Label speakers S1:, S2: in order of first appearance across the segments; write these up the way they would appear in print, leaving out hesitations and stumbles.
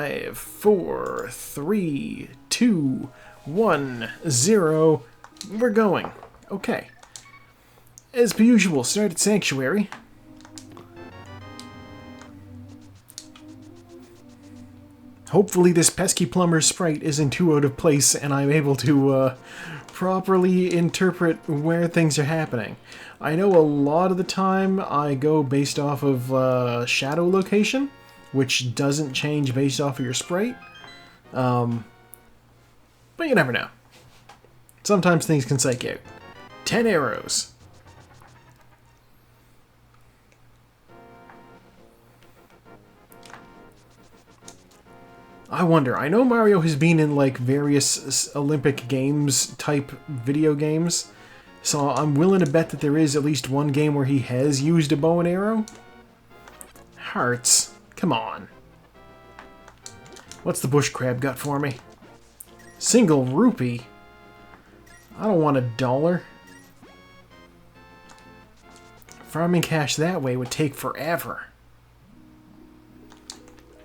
S1: 5, 4, 3, 2, 1, 0. We're going. Okay. As per usual, start at Sanctuary. Hopefully this pesky plumber sprite isn't too out of place and I'm able to properly interpret where things are happening. I know a lot of the time I go based off of shadow location, which doesn't change based off of your sprite. But you never know. Sometimes things can psych out. 10 arrows. I wonder, I know Mario has been in like various Olympic Games type video games, so I'm willing to bet that there is at least one game where he has used a bow and arrow. Hearts, come on. What's the bush crab got for me? Single rupee? I don't want $1. Farming cash that way would take forever.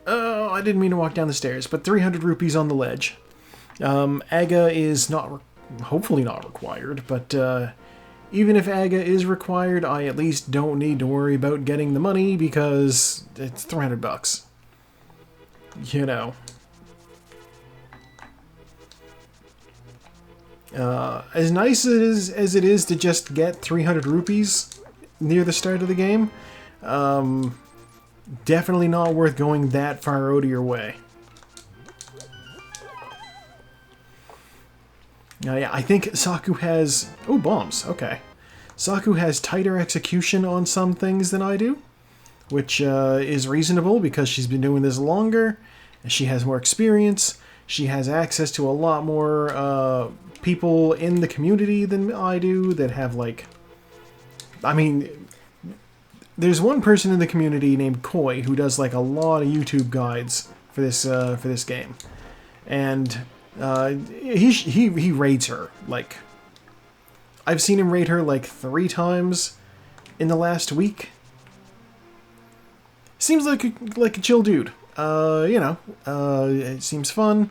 S1: Oh, I didn't mean to walk down the stairs, but 300 rupees on the ledge. Aga is hopefully not required, but even if Aga is required, I at least don't need to worry about getting the money because it's 300 bucks. You know. As nice as it is to just get 300 rupees near the start of the game, definitely not worth going that far out of your way. Yeah, I think Saku has... Oh, bombs. Okay. Saku has tighter execution on some things than I do, which is reasonable because she's been doing this longer, and she has more experience. She has access to a lot more people in the community than I do that have, like... I mean... There's one person in the community named Koi who does like a lot of YouTube guides for this game, and he raids her. Like, I've seen him raid her like 3 times in the last week. Seems like a chill dude. You know, it seems fun.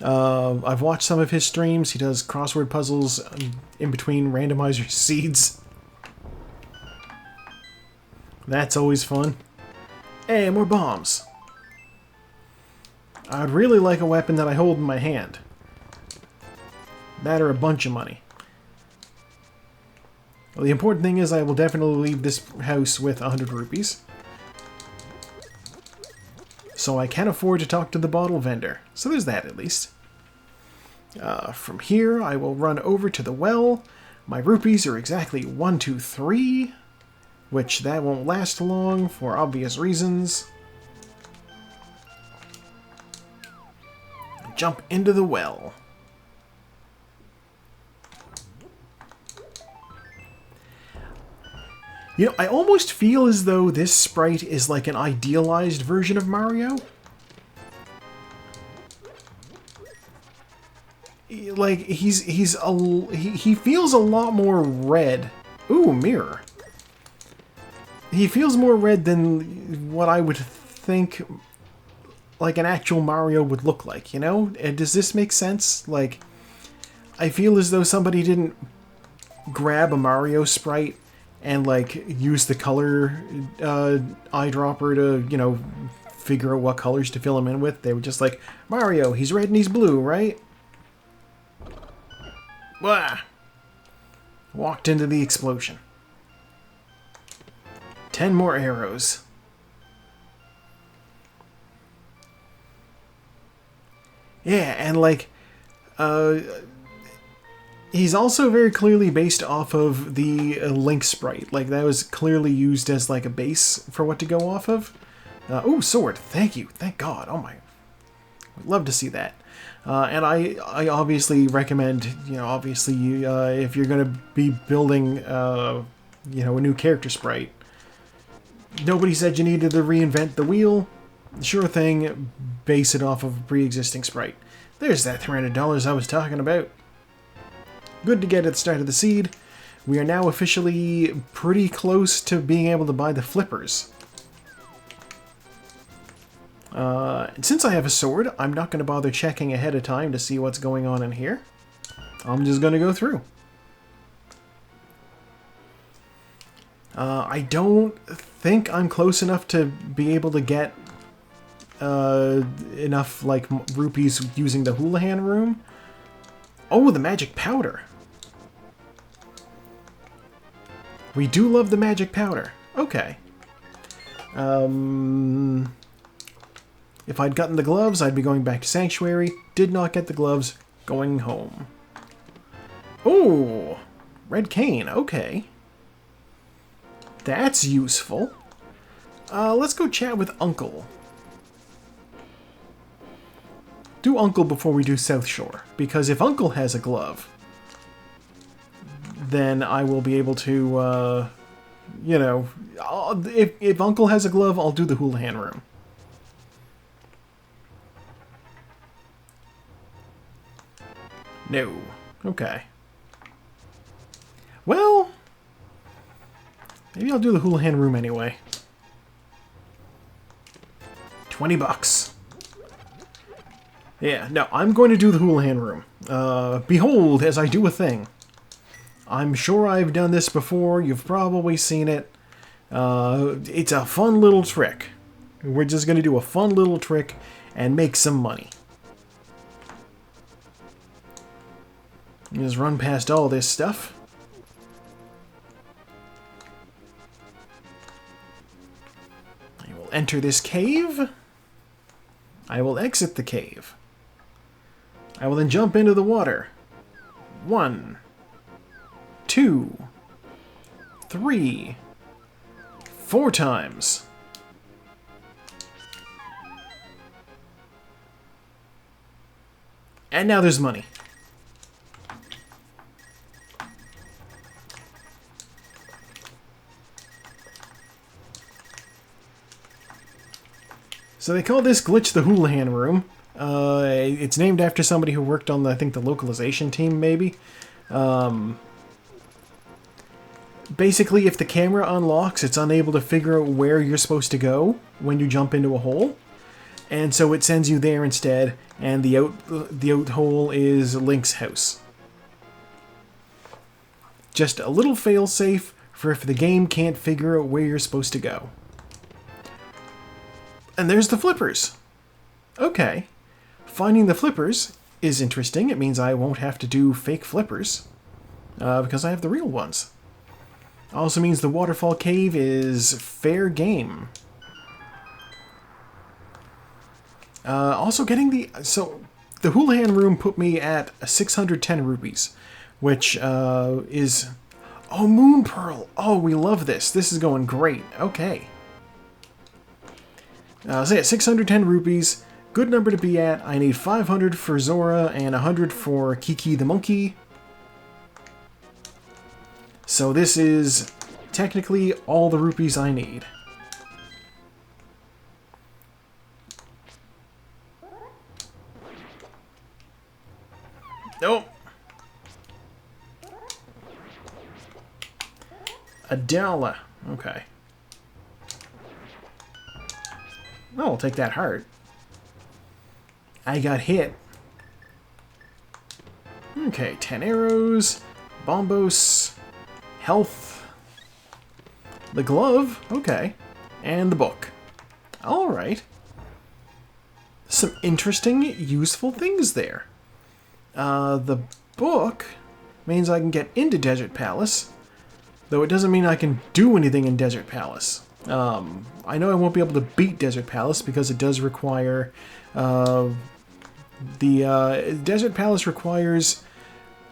S1: I've watched some of his streams. He does crossword puzzles in between randomizer seeds. That's always fun. Hey, more bombs. I'd really like a weapon that I hold in my hand. That or a bunch of money. Well, the important thing is I will definitely leave this house with 100 rupees. So I can afford to talk to the bottle vendor. So there's that at least. From here, I will run over to the well. My rupees are exactly 1, 2, 3. Which that won't last long for obvious reasons. Jump into the well. You know, I almost feel as though this sprite is like an idealized version of Mario. Like, he feels a lot more red. Ooh, mirror. He feels more red than what I would think like an actual Mario would look like, you know? Does this make sense? Like, I feel as though somebody didn't grab a Mario sprite and, like, use the color eyedropper to, you know, figure out what colors to fill him in with. They were just like, Mario, he's red and he's blue, right? Wah! Walked into the explosion. 10 more arrows. Yeah, and like, he's also very clearly based off of the Link sprite. Like, that was clearly used as like a base for what to go off of. Oh, sword. Thank you. Thank God. Oh my. I'd love to see that. And I obviously recommend, you know, obviously, if you're going to be building, you know, a new character sprite, nobody said you needed to reinvent the wheel. Sure thing, base it off of a pre-existing sprite. There's that $300 I was talking about. Good to get at the start of the seed. We are now officially pretty close to being able to buy the flippers. And since I have a sword, I'm not going to bother checking ahead of time to see what's going on in here. I'm just going to go through. I don't think I'm close enough to be able to get enough, like, rupees using the Houlihan room. Oh, the magic powder. We do love the magic powder. Okay. If I'd gotten the gloves, I'd be going back to Sanctuary. Did not get the gloves. Going home. Oh! Red cane. Okay. That's useful. Let's go chat with Uncle. Do Uncle before we do South Shore. Because if Uncle has a glove, then I will be able to, you know... If Uncle has a glove, I'll do the Houlihan room. No. Okay. Well... maybe I'll do the Houlihan room anyway. 20 bucks. Yeah, no, I'm going to do the Houlihan room. Behold, as I do a thing. I'm sure I've done this before. You've probably seen it. It's a fun little trick. We're just going to do a fun little trick and make some money. Just run past all this stuff. I will enter this cave. I will exit the cave. I will then jump into the water. 1, 2, 3, 4 times. And now there's money. So they call this glitch the Houlihan room. It's named after somebody who worked on, I think, the localization team, maybe. Basically, if the camera unlocks, it's unable to figure out where you're supposed to go when you jump into a hole. And so it sends you there instead, and the out hole is Link's house. Just a little fail-safe for if the game can't figure out where you're supposed to go. And there's the flippers. Okay. Finding the flippers is interesting. It means I won't have to do fake flippers. Because I have the real ones. Also means the waterfall cave is fair game. Also getting the... so, the Houlihan room put me at 610 rupees. Which is... oh, Moon Pearl! Oh, we love this. This is going great. Okay. So yeah, 610 rupees. Good number to be at. I need 500 for Zora and 100 for Kiki the monkey. So this is technically all the rupees I need. Nope. $1. Okay. Oh, I'll take that heart. I got hit. Okay, 10 arrows, bombos, health, the glove, okay, and the book. Alright. Some interesting, useful things there. The book means I can get into Desert Palace, though it doesn't mean I can do anything in Desert Palace. I know I won't be able to beat Desert Palace because it does require... Desert Palace requires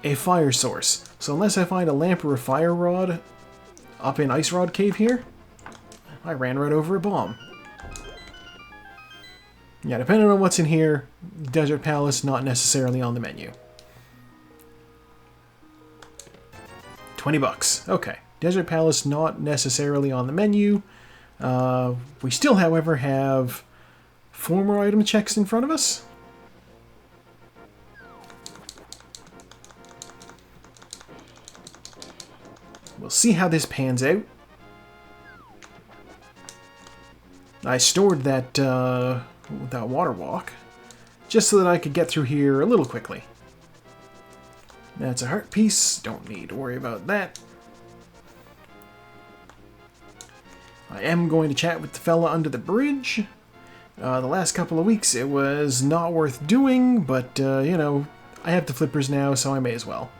S1: a fire source. So unless I find a lamp or a fire rod up in Ice Rod Cave here, I ran right over a bomb. Yeah, depending on what's in here, Desert Palace not necessarily on the menu. 20 bucks. Okay. Desert Palace not necessarily on the menu. We still, however, have 4 more item checks in front of us. We'll see how this pans out. I stored that with that water walk, just so that I could get through here a little quickly. That's a heart piece. Don't need to worry about that. I am going to chat with the fella under the bridge. The last couple of weeks it was not worth doing, but, you know, I have the flippers now, so I may as well.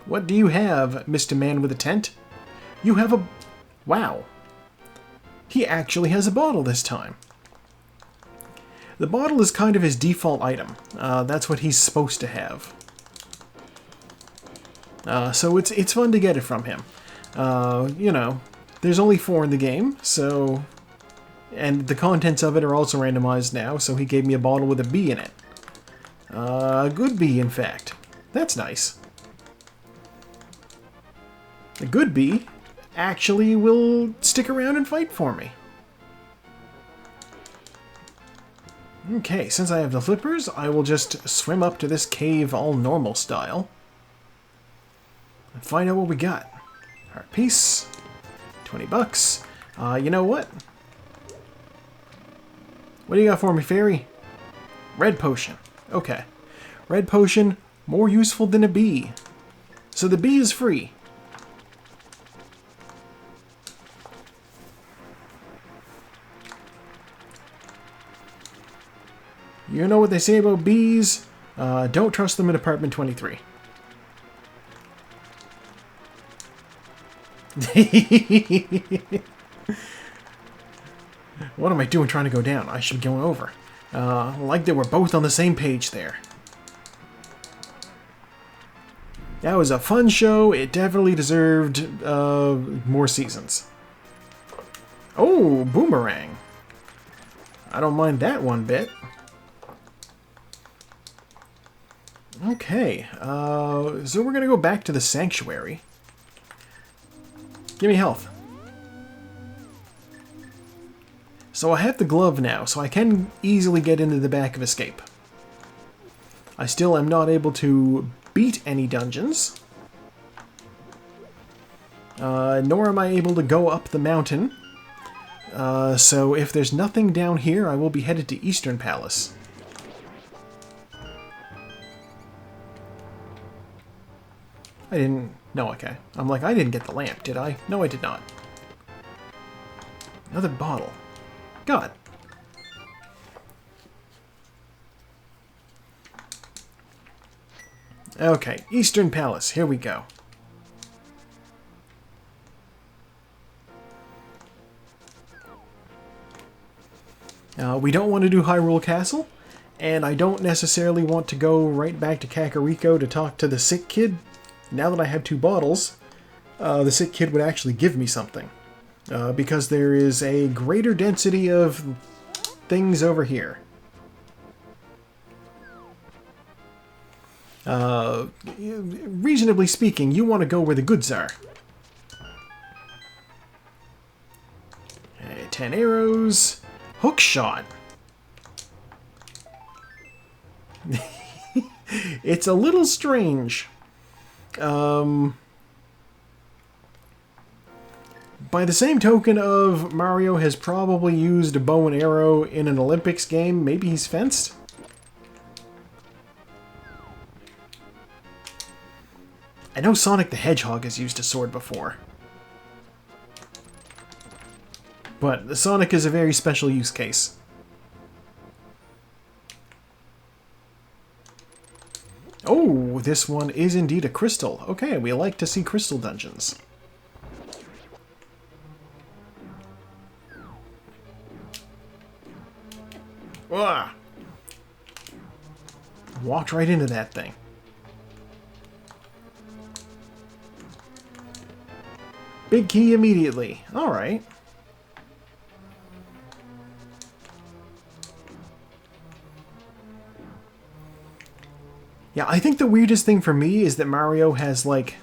S1: What do you have, Mr. Man with a Tent? You have a... Wow. He actually has a bottle this time. The bottle is kind of his default item. That's what he's supposed to have. So it's fun to get it from him. You know, there's only 4 in the game, so... And the contents of it are also randomized now, so he gave me a bottle with a bee in it. A good bee, in fact. That's nice. A good bee actually will stick around and fight for me. Okay, since I have the flippers, I will just swim up to this cave all normal style. And find out what we got. Heart piece. 20 bucks. You know what? What do you got for me, fairy? Red potion. Okay. Red potion, more useful than a bee. So the bee is free. You know what they say about bees? Don't trust them in apartment 23. What am I doing trying to go down? I should be going over. Like they were both on the same page there. That was a fun show. It definitely deserved more seasons. Oh, boomerang. I don't mind that one bit. Okay, so we're gonna go back to the sanctuary. Give me health. So I have the glove now, so I can easily get into the back of escape. I still am not able to beat any dungeons. Nor am I able to go up the mountain. So if there's nothing down here, I will be headed to Eastern Palace. I didn't... No, okay. I'm like, I didn't get the lamp, did I? No, I did not. Another bottle. God. Okay, Eastern Palace. Here we go. We don't want to do Hyrule Castle, and I don't necessarily want to go right back to Kakariko to talk to the sick kid. Now that I have 2 bottles, the sick kid would actually give me something. Because there is a greater density of things over here. Reasonably speaking, you want to go where the goods are. Okay, 10 arrows. Hook shot. It's a little strange. By the same token of Mario has probably used a bow and arrow in an Olympics game, maybe he's fenced? I know Sonic the Hedgehog has used a sword before. But Sonic is a very special use case. Oh, this one is indeed a crystal. Okay, we like to see crystal dungeons. Ugh. Walked right into that thing. Big key immediately. Alright. Yeah, I think the weirdest thing for me is that Mario has, like,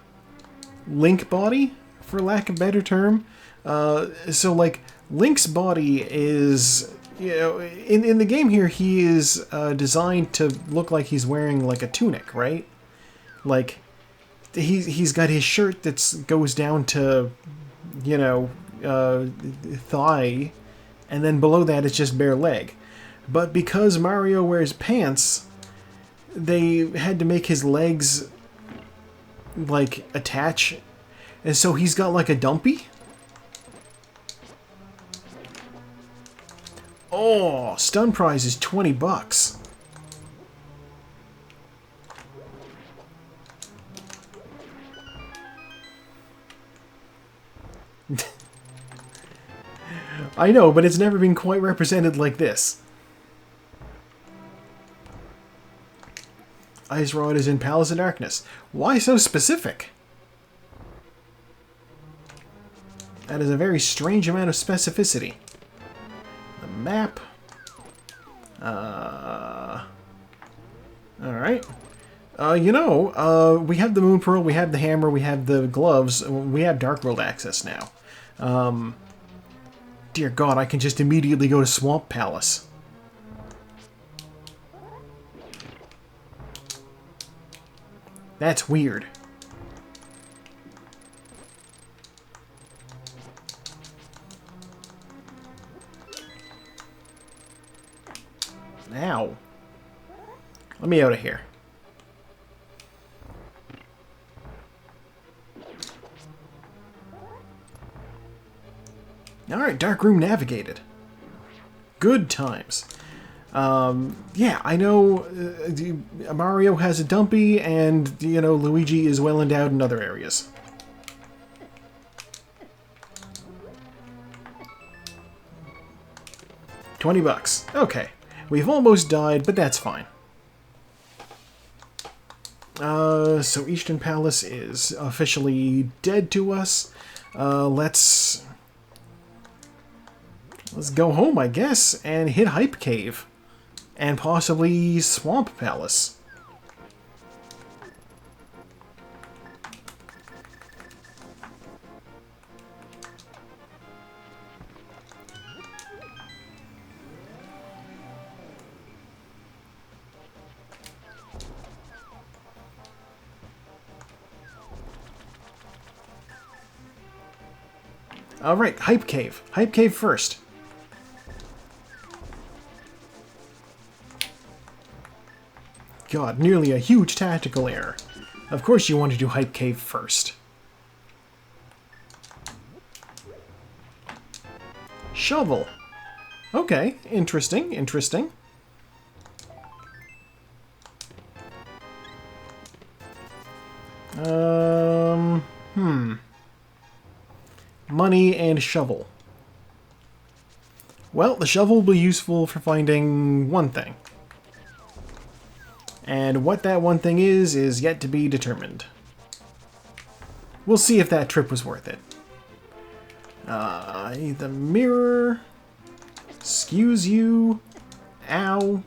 S1: Link body, for lack of a better term. So, like, Link's body is, you know, in the game here, he is designed to look like he's wearing, like, a tunic, right? Like, he's got his shirt that goes down to, you know, thigh, and then below that it's just bare leg. But because Mario wears pants, they had to make his legs, like, attach. And so he's got, like, a dumpy. Oh, stun prize is $20. I know, but it's never been quite represented like this. Ice Rod is in Palace of Darkness. Why so specific? That is a very strange amount of specificity. The map. Alright. We have the Moon Pearl, we have the hammer, we have the gloves, we have Dark World access now. Dear God, I can just immediately go to Swamp Palace. That's weird. Ow. Let me out of here. Alright, Dark Room navigated. Good times. Yeah, I know Mario has a dumpy, and, Luigi is well endowed in other areas. $20. Okay. We've almost died, but that's fine. So Eastern Palace is officially dead to us. Let's go home, I guess, and hit Hype Cave. And possibly Swamp Palace. Alright, Hype Cave. Hype Cave first. God, nearly a huge tactical error. Of course you want to do Hype Cave first. Shovel. Okay, interesting, interesting. Money and shovel. Well, the shovel will be useful for finding one thing. And what that one thing is yet to be determined. We'll see if that trip was worth it. The mirror. Excuse you. Ow.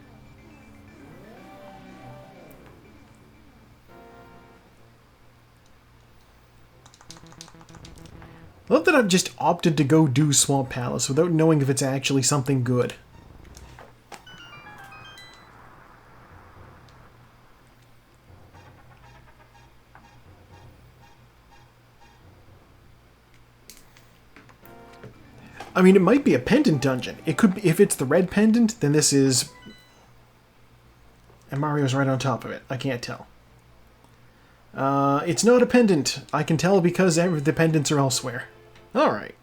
S1: Love that I've just opted to go do Swamp Palace without knowing if it's actually something good. I mean, it might be a pendant dungeon. It could be, if it's the red pendant, then this is... And Mario's right on top of it. I can't tell. It's not a pendant. I can tell because the pendants are elsewhere. Alright.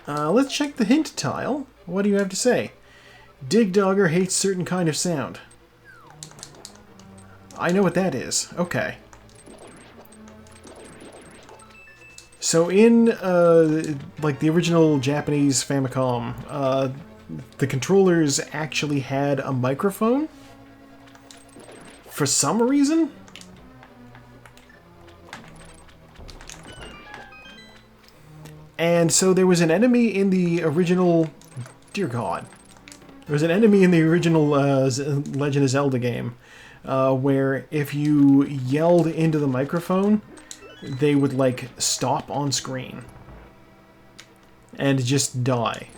S1: Let's check the hint tile. What do you have to say? Dig Dogger hates certain kind of sound. I know what that is. Okay. So in, like, the original Japanese Famicom, the controllers actually had a microphone? For some reason? And so there was an enemy in the original... Dear God. There was an enemy in the original Legend of Zelda game where if you yelled into the microphone, they would, like, stop on screen. And just die.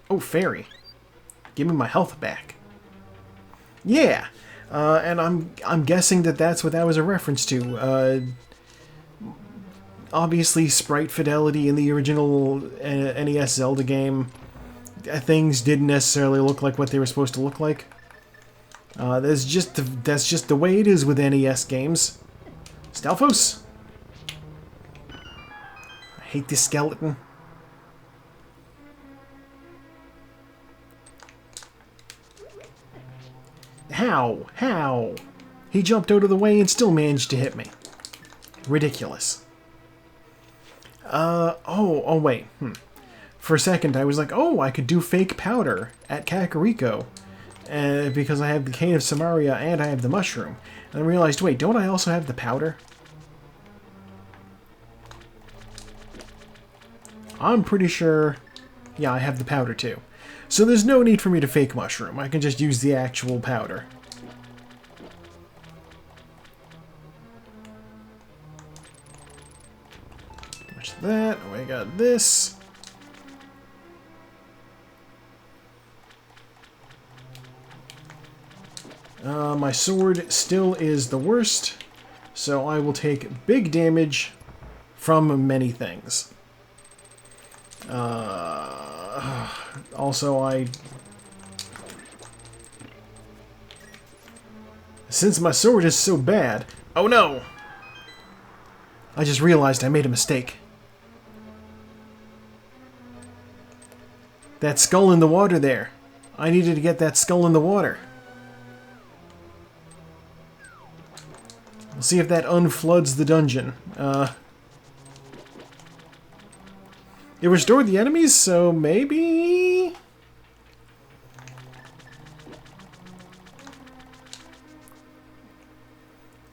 S1: Oh, fairy. Give me my health back. Yeah! And I'm guessing that that's what that was a reference to. obviously sprite fidelity in the original NES Zelda game, things didn't necessarily look like what they were supposed to look like. That's just the way it is with NES games. Stalfos! I hate this skeleton. How? How? He jumped out of the way and still managed to hit me. Ridiculous. Oh, wait. For a second, I was like, oh, I could do fake powder at Kakariko. Because I have the Cane of Samaria and I have the mushroom. And I realized, wait, don't I also have the powder? I'm pretty sure... Yeah, I have the powder too. So there's no need for me to fake mushroom. I can just use the actual powder. Watch that. We got this. My sword still is the worst, so I will take big damage from many things. Also, since my sword is so bad... Oh no! I just realized I made a mistake. That skull in the water there. I needed to get that skull in the water. We'll see if that unfloods the dungeon. It restored the enemies, so maybe...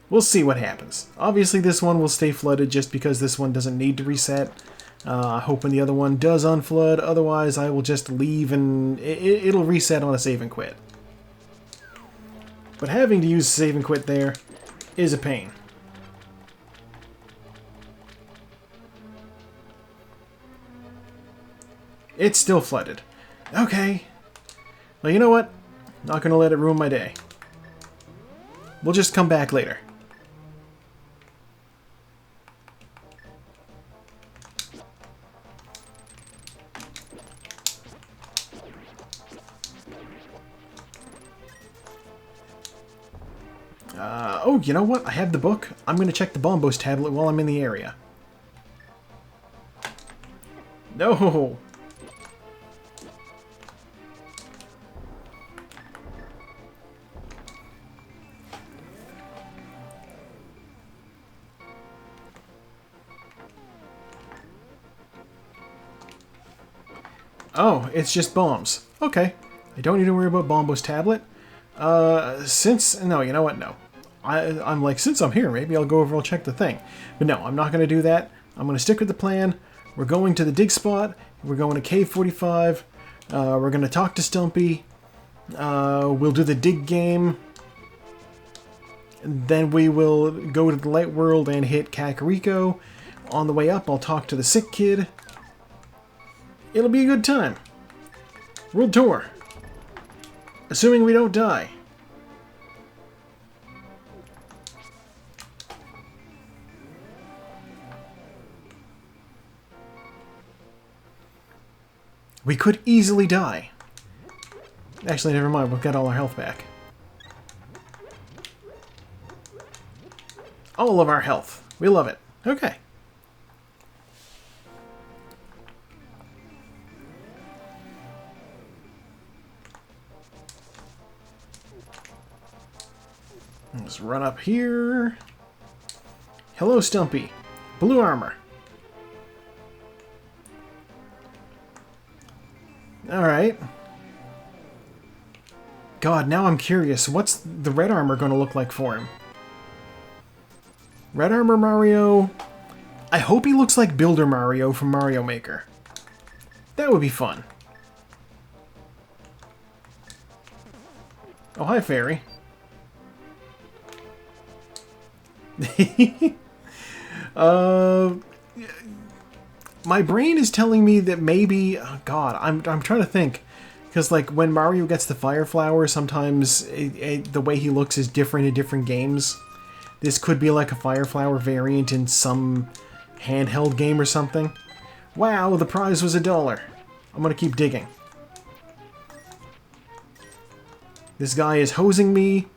S1: We'll see what happens. Obviously this one will stay flooded just because this one doesn't need to reset. Hoping the other one does unflood, otherwise I will just leave and it'll reset on a save and quit. But having to use save and quit there is a pain. It's still flooded. Okay. Well, you know what? Not gonna let it ruin my day. We'll just come back later. Oh, you know what? I have the book. I'm gonna check the Bombos tablet while I'm in the area. No! Oh, it's just bombs. Okay. I don't need to worry about Bombo's tablet. No, you know what? No. I'm like, since I'm here, maybe I'll go over and check the thing. But no, I'm not going to do that. I'm going to stick with the plan. We're going to the dig spot. We're going to Cave 45. We're going to talk to Stumpy. We'll do the dig game. And then we will go to the light world and hit Kakariko. On the way up, I'll talk to the sick kid. It'll be a good time. World tour. Assuming we don't die. We could easily die. Actually, never mind. We've got all our health back. All of our health. We love it. Okay. Let's run up here. Hello, Stumpy. Blue armor. Alright. God, now I'm curious. What's the red armor going to look like for him? Red armor Mario... I hope he looks like Builder Mario from Mario Maker. That would be fun. Oh, hi, Fairy. My brain is telling me that maybe... Oh God, I'm trying to think. Because, like, when Mario gets the Fire Flower, sometimes the way he looks is different in different games. This could be like a Fire Flower variant in some handheld game or something. Wow, the prize was $1. I'm gonna keep digging. This guy is hosing me.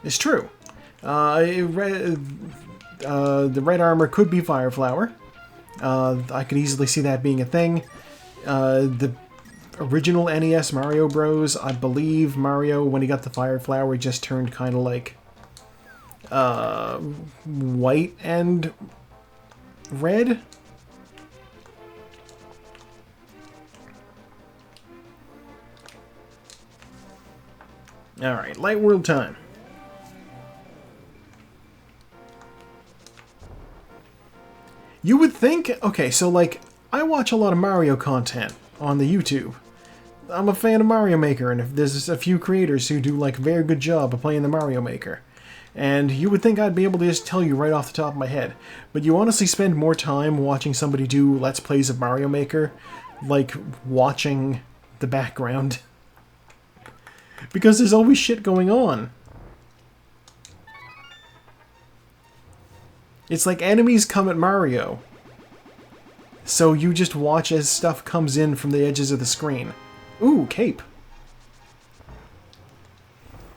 S1: It's true. The red armor could be Fire Flower. I could easily see that being a thing. The original NES Mario Bros, I believe Mario, when he got the Fire Flower, just turned kind of like white and red. Alright, Light World time. You would think... Okay, so, like, I watch a lot of Mario content on the YouTube. I'm a fan of Mario Maker, and if there's a few creators who do, like, a very good job of playing the Mario Maker. And you would think I'd be able to just tell you right off the top of my head. But you honestly spend more time watching somebody do Let's Plays of Mario Maker, like, watching the background. Because there's always shit going on. It's like enemies come at Mario. So you just watch as stuff comes in from the edges of the screen. Ooh, cape.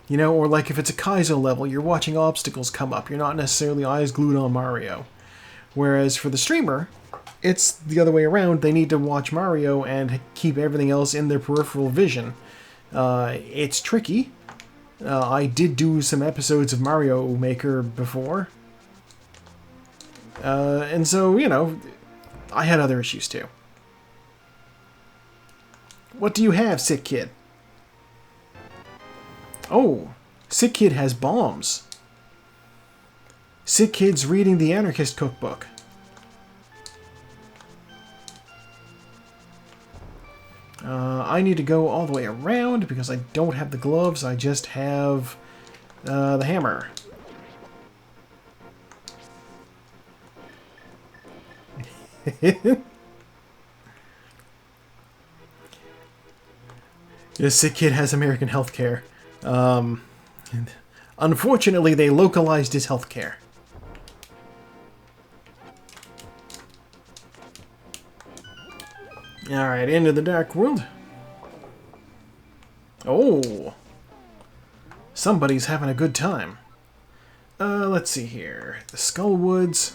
S1: You know, or like if it's a Kaizo level, you're watching obstacles come up. You're not necessarily eyes glued on Mario. Whereas for the streamer, it's the other way around. They need to watch Mario and keep everything else in their peripheral vision. It's tricky. I did do some episodes of Mario Maker before. And so, you know, I had other issues too. What do you have, Sick Kid? Oh, Sick Kid has bombs. Sick Kid's reading the Anarchist Cookbook. I need to go all the way around because I don't have the gloves. I just have the hammer. This Sick Kid has American healthcare. Unfortunately, they localized his healthcare. Alright, into the Dark World. Oh! Somebody's having a good time. Let's see here. The Skullwoods.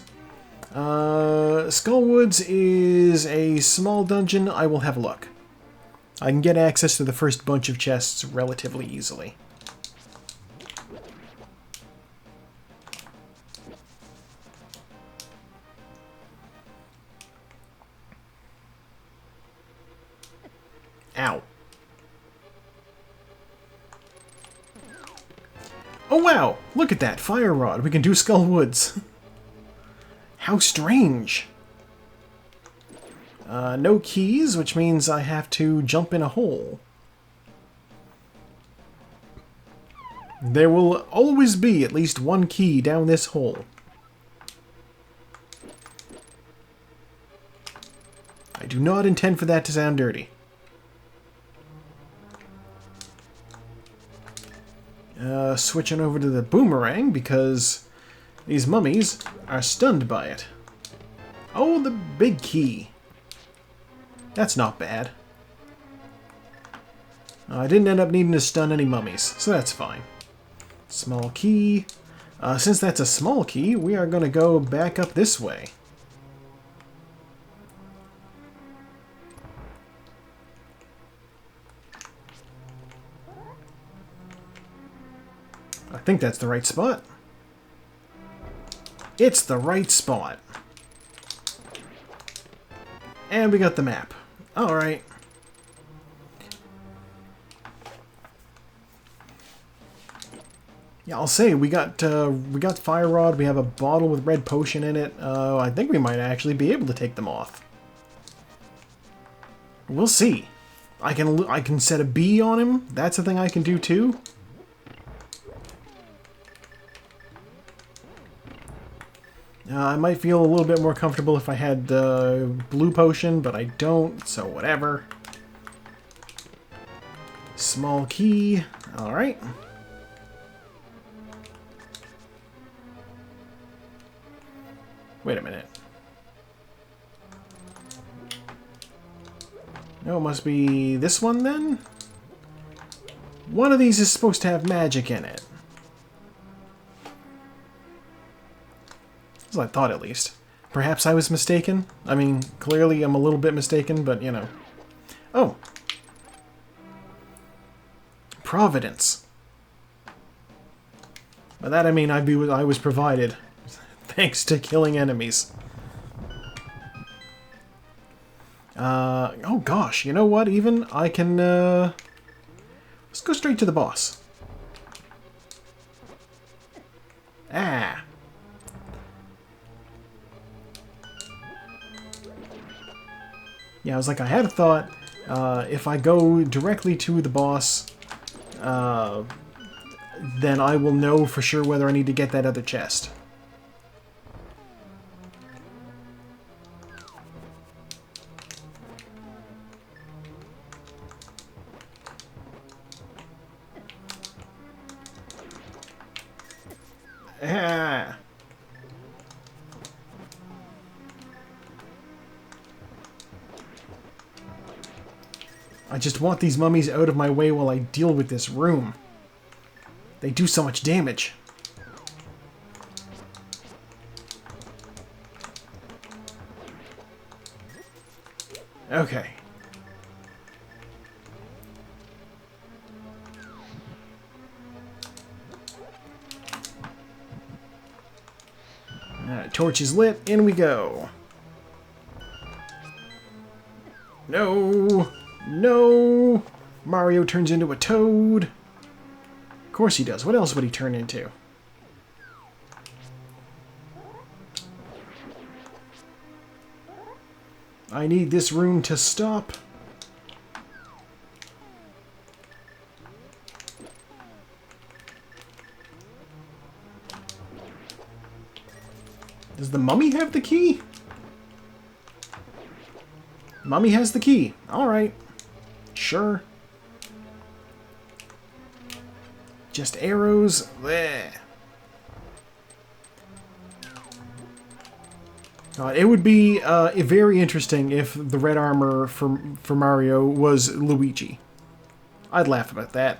S1: Skullwoods is a small dungeon. I will have a look. I can get access to the first bunch of chests relatively easily. Ow. Oh wow! Look at that! Fire Rod! We can do Skullwoods! How strange! No keys, which means I have to jump in a hole. There will always be at least one key down this hole. I do not intend for that to sound dirty. Switching over to the boomerang because these mummies are stunned by it. Oh, the big key. That's not bad. I didn't end up needing to stun any mummies, so that's fine. Small key. Since that's a small key, we are going to go back up this way. I think that's the right spot. It's the right spot. And we got the map. Alright. Yeah, I'll say, we got Fire Rod, we have a bottle with red potion in it. I think we might actually be able to take them off. We'll see. I can set a bee on him. That's a thing I can do too. I might feel a little bit more comfortable if I had the blue potion, but I don't, so whatever. Small key. Alright. Wait a minute. No, it must be this one then? One of these is supposed to have magic in it. That's what I thought, at least. Perhaps I was mistaken? I mean, clearly I'm a little bit mistaken, but, you know. Oh. Providence. By that I mean I was provided, thanks to killing enemies. Oh gosh, you know what, even I can, let's go straight to the boss. Ah. Yeah, I was like, I had a thought, if I go directly to the boss, then I will know for sure whether I need to get that other chest. Ah. I just want these mummies out of my way while I deal with this room. They do so much damage. Okay. Torch is lit, in we go. No! No! Mario turns into a toad. Of course he does. What else would he turn into? I need this room to stop. Does the mummy have the key? Mummy has the key. Alright. Sure. Just arrows. Bleh. It would be very interesting if the red armor for Mario was Luigi. I'd laugh about that.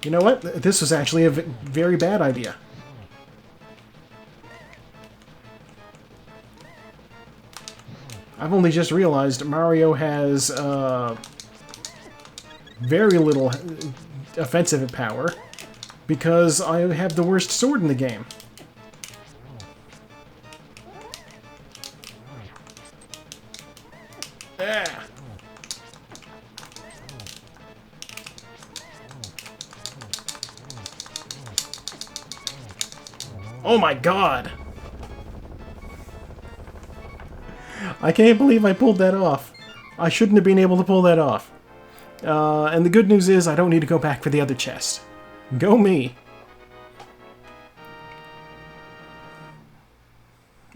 S1: You know what? This was actually a very bad idea. I've only just realized Mario has very little offensive power because I have the worst sword in the game. Ah. Oh my god! I can't believe I pulled that off. I shouldn't have been able to pull that off. And the good news is I don't need to go back for the other chest. Go me!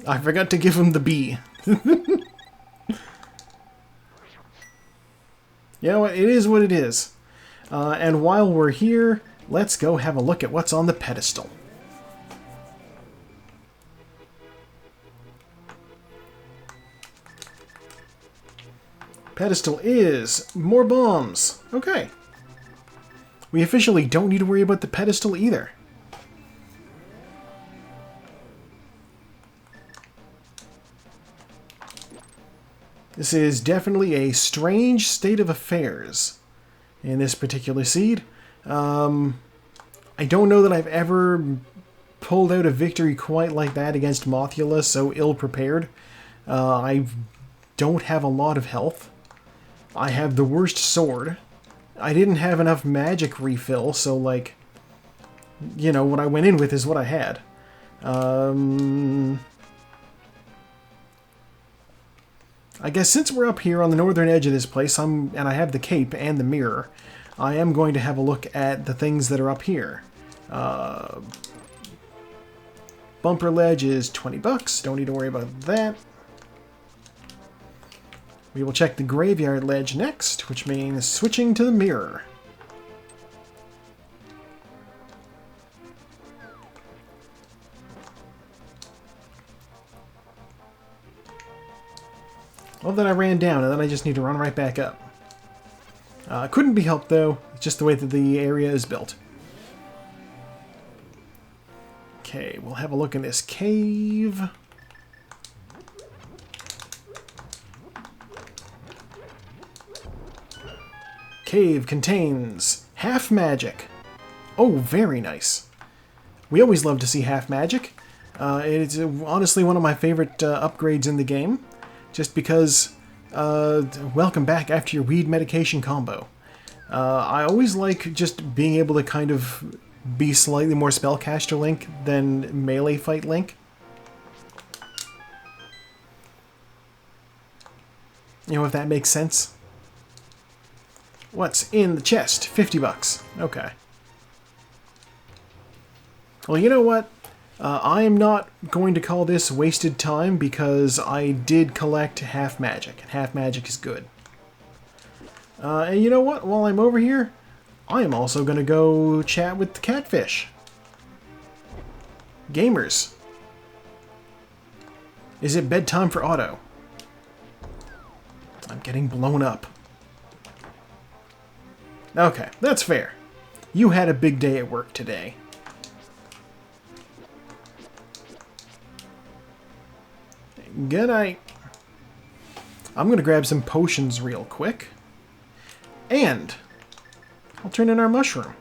S1: I forgot to give him the B. You know what? It is what it is. And while we're here, let's go have a look at what's on the pedestal. Pedestal is more bombs. Okay. We officially don't need to worry about the pedestal either. This is definitely a strange state of affairs in this particular seed. I don't know that I've ever pulled out a victory quite like that against Mothula, so ill-prepared. I don't have a lot of health. I have the worst sword. I didn't have enough magic refill, so, like, you know, what I went in with is what I had. I guess since we're up here on the northern edge of this place, and I have the cape and the mirror, I am going to have a look at the things that are up here. Bumper ledge is $20. Don't need to worry about that. We will check the graveyard ledge next, which means switching to the mirror. Well, then I ran down, and then I just need to run right back up. Couldn't be helped, though. It's just the way that the area is built. Okay, we'll have a look in this cave. Cave contains half magic. Oh, very nice. We always love to see half magic. It's honestly one of my favorite upgrades in the game. Just because, welcome back after your weed medication combo. I always like just being able to kind of be slightly more spellcaster Link than melee fight Link. You know, if that makes sense. What's in the chest? 50 bucks. Okay. Well, you know what? I am not going to call this wasted time because I did collect half magic, and half magic is good. And you know what? While I'm over here, I am also going to go chat with the catfish. Gamers. Is it bedtime for Otto? I'm getting blown up. Okay, that's fair. You had a big day at work today. Good night. I'm going to grab some potions real quick. And I'll turn in our mushroom.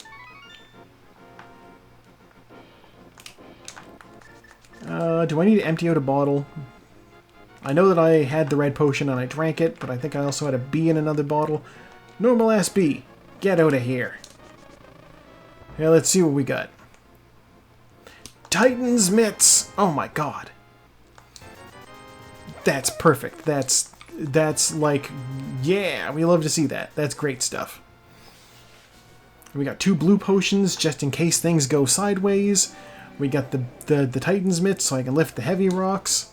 S1: Do I need to empty out a bottle? I know that I had the red potion and I drank it, but I think I also had a bee in another bottle. Normal ass bee. Get out of here. Yeah, let's see what we got. Titan's mitts. Oh my god. That's perfect. That's like, yeah, we love to see that. That's great stuff. We got 2 blue potions just in case things go sideways. We got the Titan's mitts so I can lift the heavy rocks,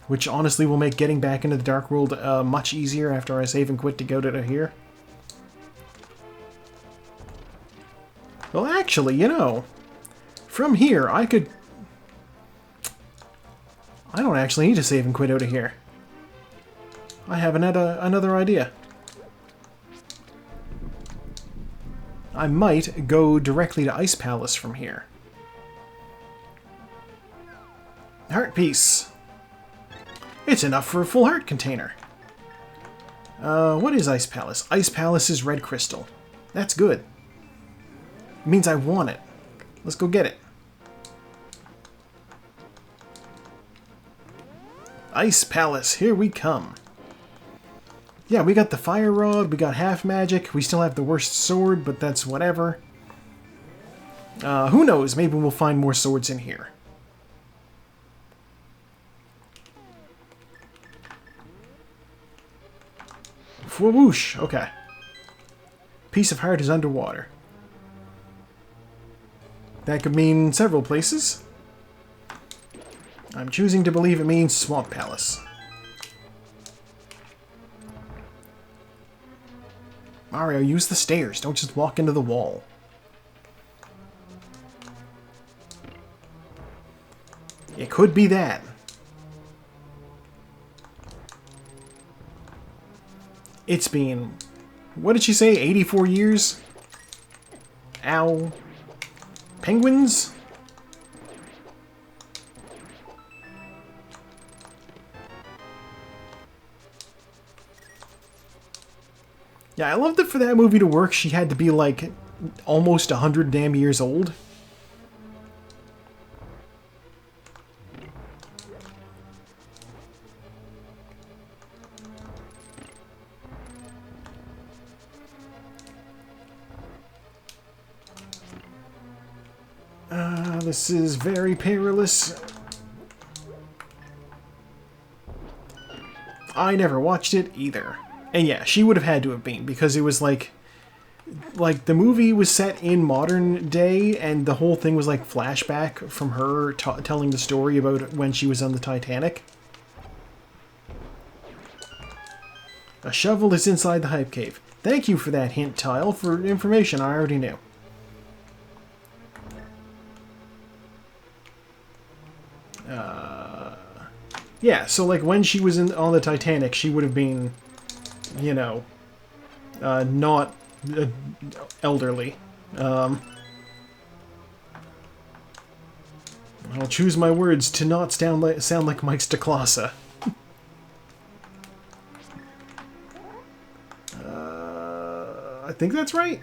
S1: which honestly will make getting back into the Dark World much easier after I save and quit to go to here. Well, actually, you know, from here I could... I don't actually need to save and quit out of here. I have another idea. I might go directly to Ice Palace from here. Heart piece. It's enough for a full heart container. What is Ice Palace? Ice Palace is red crystal. That's good. It means I want it. Let's go get it. Ice Palace, here we come. Yeah, we got the fire rod, we got half magic, we still have the worst sword, but that's whatever. Who knows, maybe we'll find more swords in here. Whoosh, okay. Piece of heart is underwater. That could mean several places. I'm choosing to believe it means Swamp Palace. Mario, use the stairs. Don't just walk into the wall. It could be that. It's been... What did she say? 84 years? Ow. Penguins? Yeah, I love that for that movie to work, she had to be, like, almost 100 damn years old. This is very perilous. I never watched it either. And yeah, she would have had to have been, because it was like the movie was set in modern day, and the whole thing was like flashback from her telling the story about when she was on the Titanic. A shovel is inside the hype cave. Thank you for that hint, Tile, for information I already knew. Yeah, so like when she was on the Titanic, she would have been, you know, not elderly. I'll choose my words to not sound like Mike's DeClassa. I think that's right.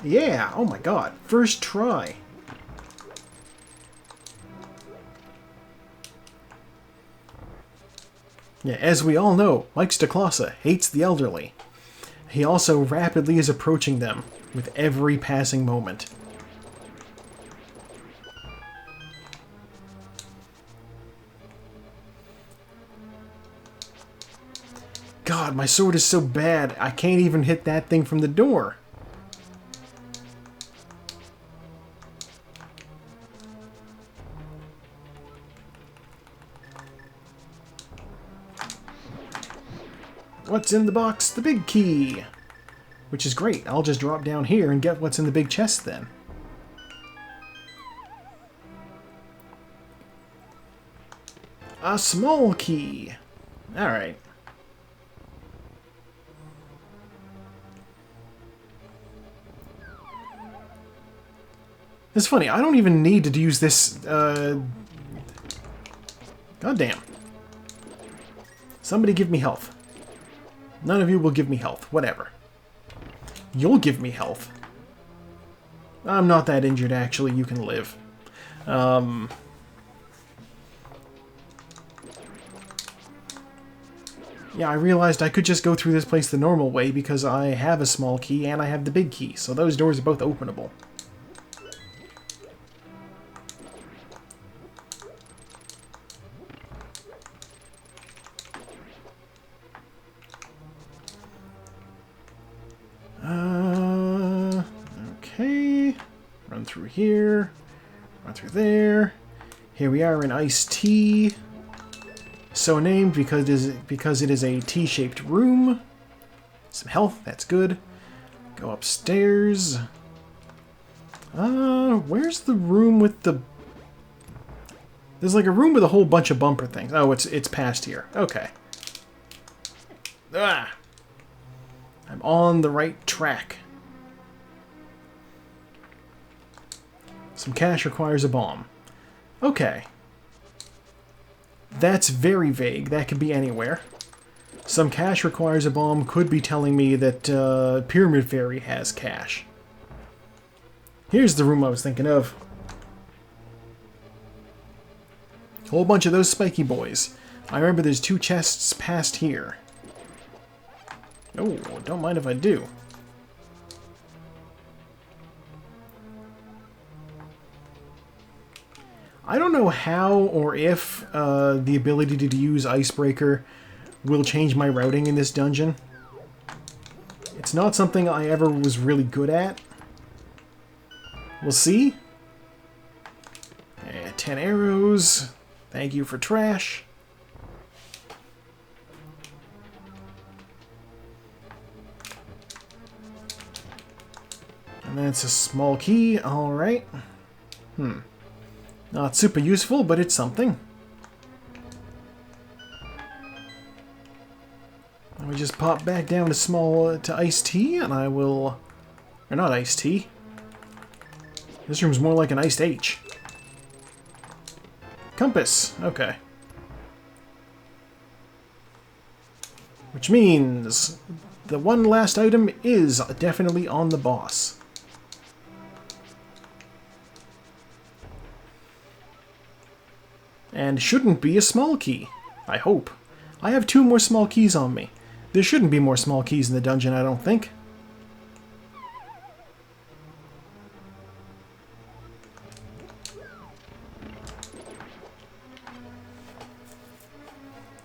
S1: Yeah, oh my god. First try. Yeah, as we all know, Mike's DeClassa hates the elderly. He also rapidly is approaching them with every passing moment. God, my sword is so bad, I can't even hit that thing from the door. What's in the box? The big key! Which is great. I'll just drop down here and get what's in the big chest then. A small key. Alright. It's funny, I don't even need to use this, Goddamn. Somebody give me health. None of you will give me health. Whatever. You'll give me health. I'm not that injured, actually. You can live. Yeah, I realized I could just go through this place the normal way because I have a small key and I have the big key, so those doors are both openable. Okay. Run through here. Run through there. Here we are in iced tea. So named because it is a T-shaped room. Some health, that's good. Go upstairs. Where's the room with the... There's like a room with a whole bunch of bumper things. Oh, it's past here. Okay. Ah! I'm on the right track. Some cash requires a bomb. Okay. That's very vague. That could be anywhere. Some cash requires a bomb could be telling me that Pyramid Fairy has cash. Here's the room I was thinking of. Whole bunch of those spiky boys. I remember there's 2 chests past here. Oh, don't mind if I do. I don't know how or if the ability to use Icebreaker will change my routing in this dungeon. It's not something I ever was really good at. We'll see. 10 arrows. Thank you for trash. And that's a small key. Alright. Not super useful, but it's something. Let me just pop back down to iced tea, and I will... Or not iced tea. This room's more like an iced H. Compass. Okay. Which means the one last item is definitely on the boss. And shouldn't be a small key. I hope. I have 2 more small keys on me. There shouldn't be more small keys in the dungeon, I don't think.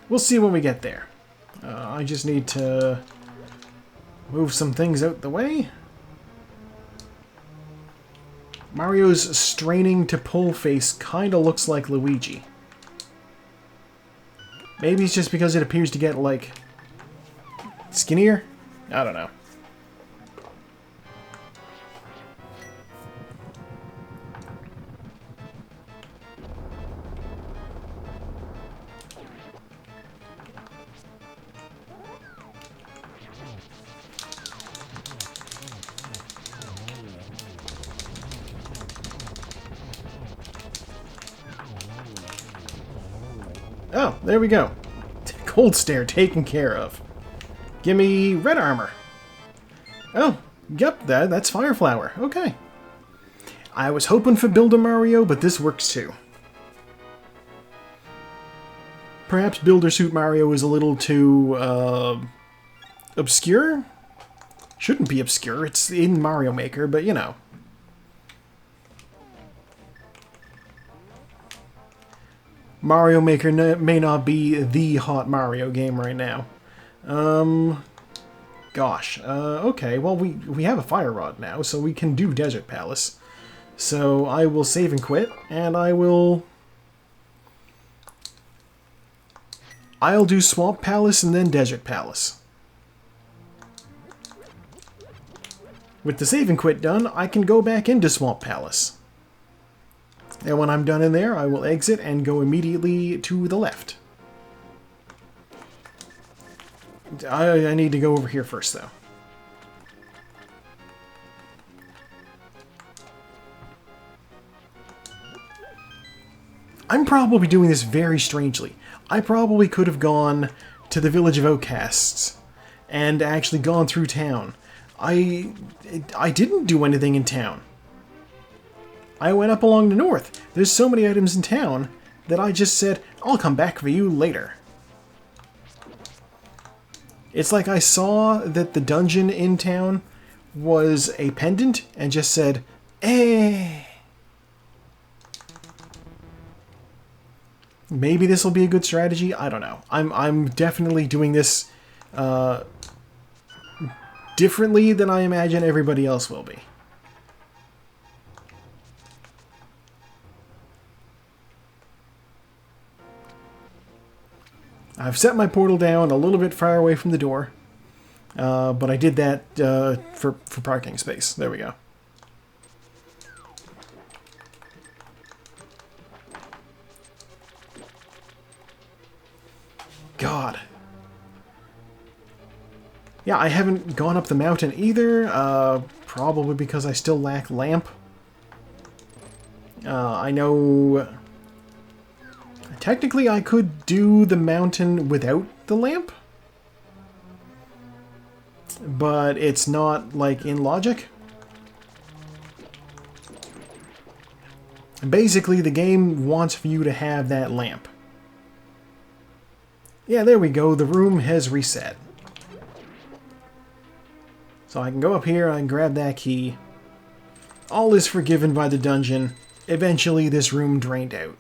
S1: We'll see when we get there. I just need to move some things out the way. Mario's straining to pull face kinda looks like Luigi. Maybe it's just because it appears to get, like, Skinnier? I don't know. Oh, there we go. Cold Stare taken care of. Give me red armor. Oh, yep, that's Fire Flower. Okay. I was hoping for Builder Mario, but this works too. Perhaps Builder Suit Mario is a little too, obscure? Shouldn't be obscure, it's in Mario Maker, but you know. Mario Maker may not be the hot Mario game right now. Gosh. Okay, well, we have a Fire Rod now, so we can do Desert Palace. So I will save and quit, and I'll do Swamp Palace and then Desert Palace. With the save and quit done, I can go back into Swamp Palace. And when I'm done in there, I will exit and go immediately to the left. I need to go over here first, though. I'm probably doing this very strangely. I probably could have gone to the Village of Outcasts and actually gone through town. I didn't do anything in town. I went up along the north. There's so many items in town that I just said, I'll come back for you later. It's like I saw that the dungeon in town was a pendant and just said, eh. Maybe this will be a good strategy. I don't know. I'm definitely doing this differently than I imagine everybody else will be. I've set my portal down a little bit far away from the door, but I did that for parking space. There we go. God. Yeah, I haven't gone up the mountain either, probably because I still lack lamp. I know... Technically, I could do the mountain without the lamp, but it's not, like, in logic. Basically, the game wants for you to have that lamp. Yeah, there we go. The room has reset. So I can go up here, I can grab that key. All is forgiven by the dungeon. Eventually, this room drained out.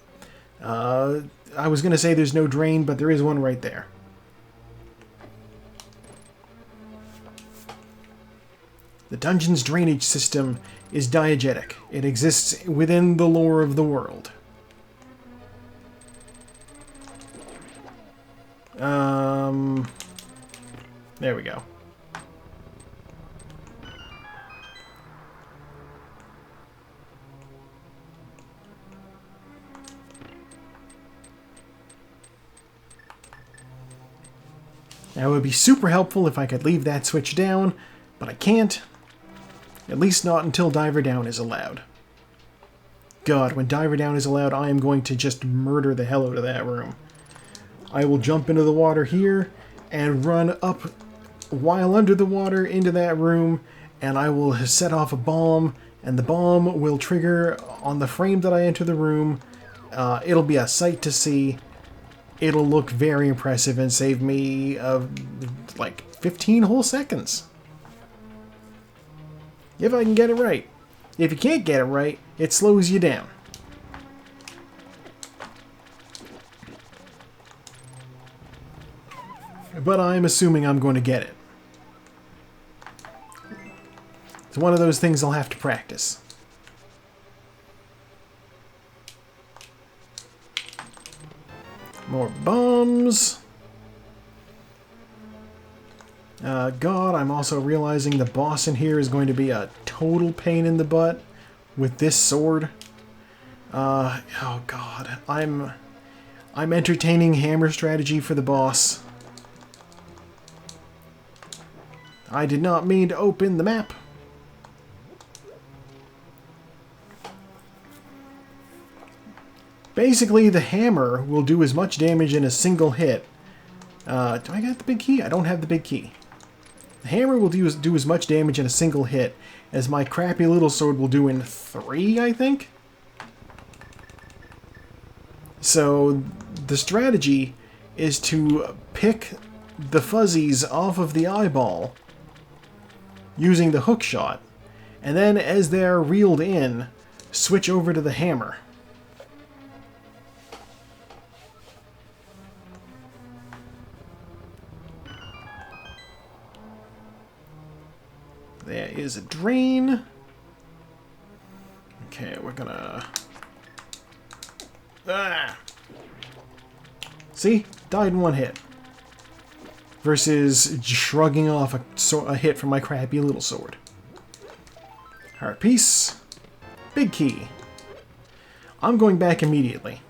S1: I was going to say there's no drain, but there is one right there. The dungeon's drainage system is diegetic. It exists within the lore of the world. There we go. Now, it would be super helpful if I could leave that switch down, but I can't. At least not until Diver Down is allowed. God, when Diver Down is allowed, I am going to just murder the hell out of that room. I will jump into the water here and run up while under the water into that room, and I will set off a bomb, and the bomb will trigger on the frame that I enter the room. It'll be a sight to see. It'll look very impressive and save me, like, 15 whole seconds. If I can get it right. If you can't get it right, it slows you down. But I'm assuming I'm going to get it. It's one of those things I'll have to practice. More bombs. God, I'm also realizing the boss in here is going to be a total pain in the butt with this sword. Oh God, I'm entertaining hammer strategy for the boss. I did not mean to open the map. Basically, the hammer will do as much damage in a single hit. Do I got the big key? I don't have the big key. The hammer will do as much damage in a single hit as my crappy little sword will do in 3, I think? So, the strategy is to pick the fuzzies off of the eyeball using the hook shot, and then as they're reeled in, switch over to the hammer. There is a drain. Okay, we're gonna... Ah! See? Died in one hit. Versus shrugging off a hit from my crappy little sword. Heart piece. Big key. I'm going back immediately.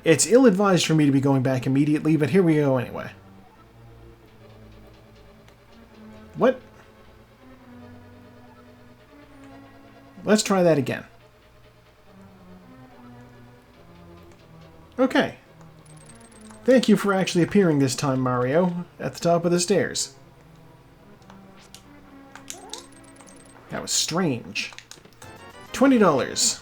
S1: It's ill-advised for me to be going back immediately, but here we go anyway. What? Let's try that again. Okay. Thank you for actually appearing this time, Mario, at the top of the stairs. That was strange. $20.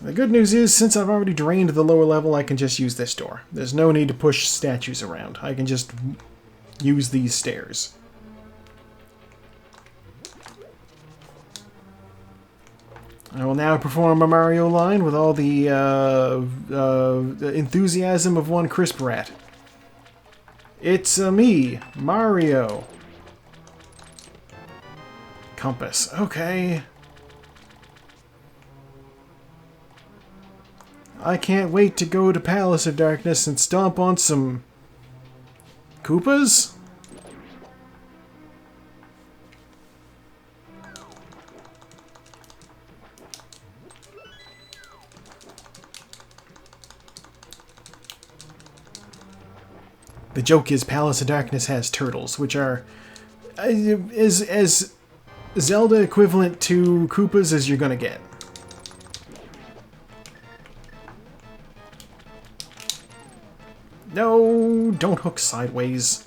S1: The good news is, since I've already drained the lower level, I can just use this door. There's no need to push statues around. I can just use these stairs. I will now perform a Mario line with all the enthusiasm of one crisp rat. It's me, Mario. Compass. Okay. I can't wait to go to Palace of Darkness and stomp on some Koopas? The joke is Palace of Darkness has turtles, which are as Zelda equivalent to Koopas as you're gonna get. No, don't hook sideways.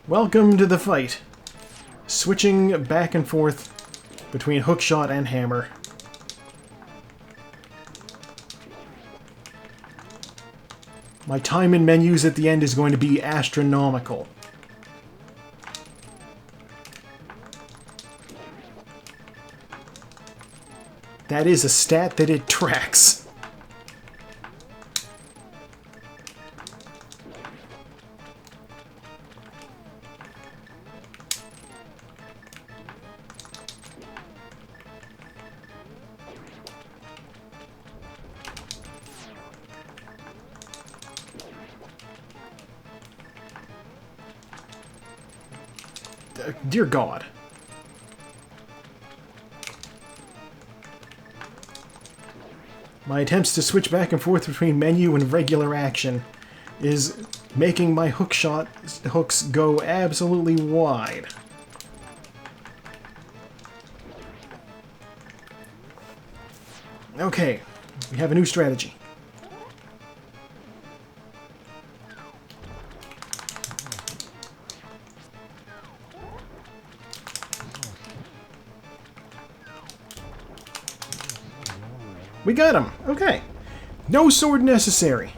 S1: Welcome to the fight. Switching back and forth between hookshot and hammer. My time in menus at the end is going to be astronomical. That is a stat that it tracks. Dear God. My attempts to switch back and forth between menu and regular action is making my hooks go absolutely wide. Okay, we have a new strategy. We got him! Okay. No sword necessary.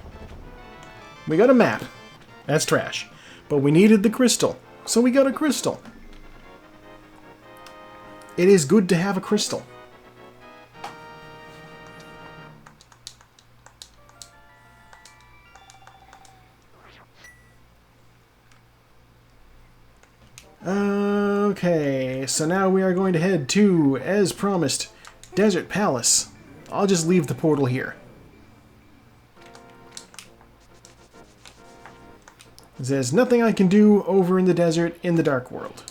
S1: We got a map. That's trash. But we needed the crystal, so we got a crystal. It is good to have a crystal. Okay, so now we are going to head to, as promised, Desert Palace. I'll just leave the portal here. There's nothing I can do over in the desert in the Dark World.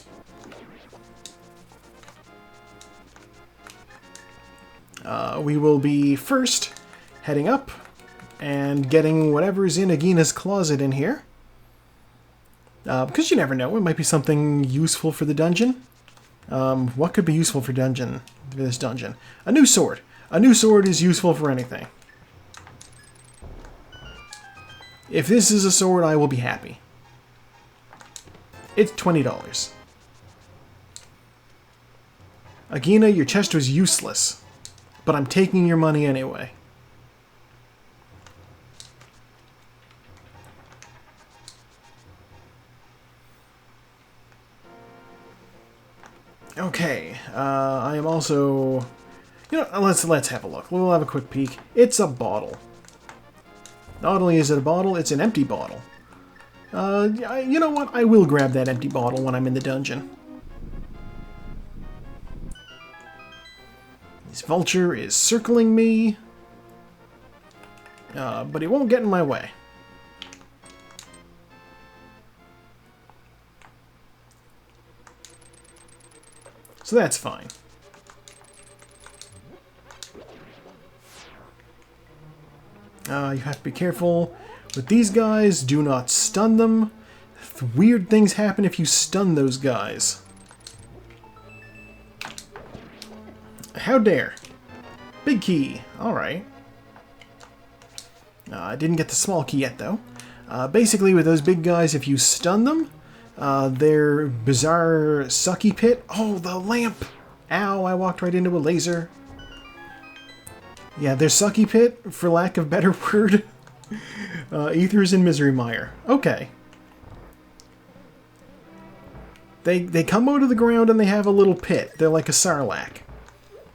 S1: We will be first heading up and getting whatever's in Agina's closet in here. Because you never know, it might be something useful for the dungeon. What could be useful for this dungeon? A new sword. A new sword is useful for anything. If this is a sword, I will be happy. It's $20. Agina, your chest was useless, but I'm taking your money anyway. Okay, I am also... You know, let's have a look. We'll have a quick peek. It's a bottle. Not only is it a bottle, it's an empty bottle. You know what? I will grab that empty bottle when I'm in the dungeon. This vulture is circling me, but it won't get in my way. So that's fine. You have to be careful with these guys. Do not stun them. Weird things happen if you stun those guys. How dare. Big key. Alright. I didn't get the small key yet, though. Basically, with those big guys, if you stun them, their bizarre sucky pit... Oh, the lamp! Ow, I walked right into a laser. Yeah, their sucky pit, for lack of a better word. Ethers and Misery Mire. Okay. They come out of the ground and they have a little pit. They're like a sarlacc.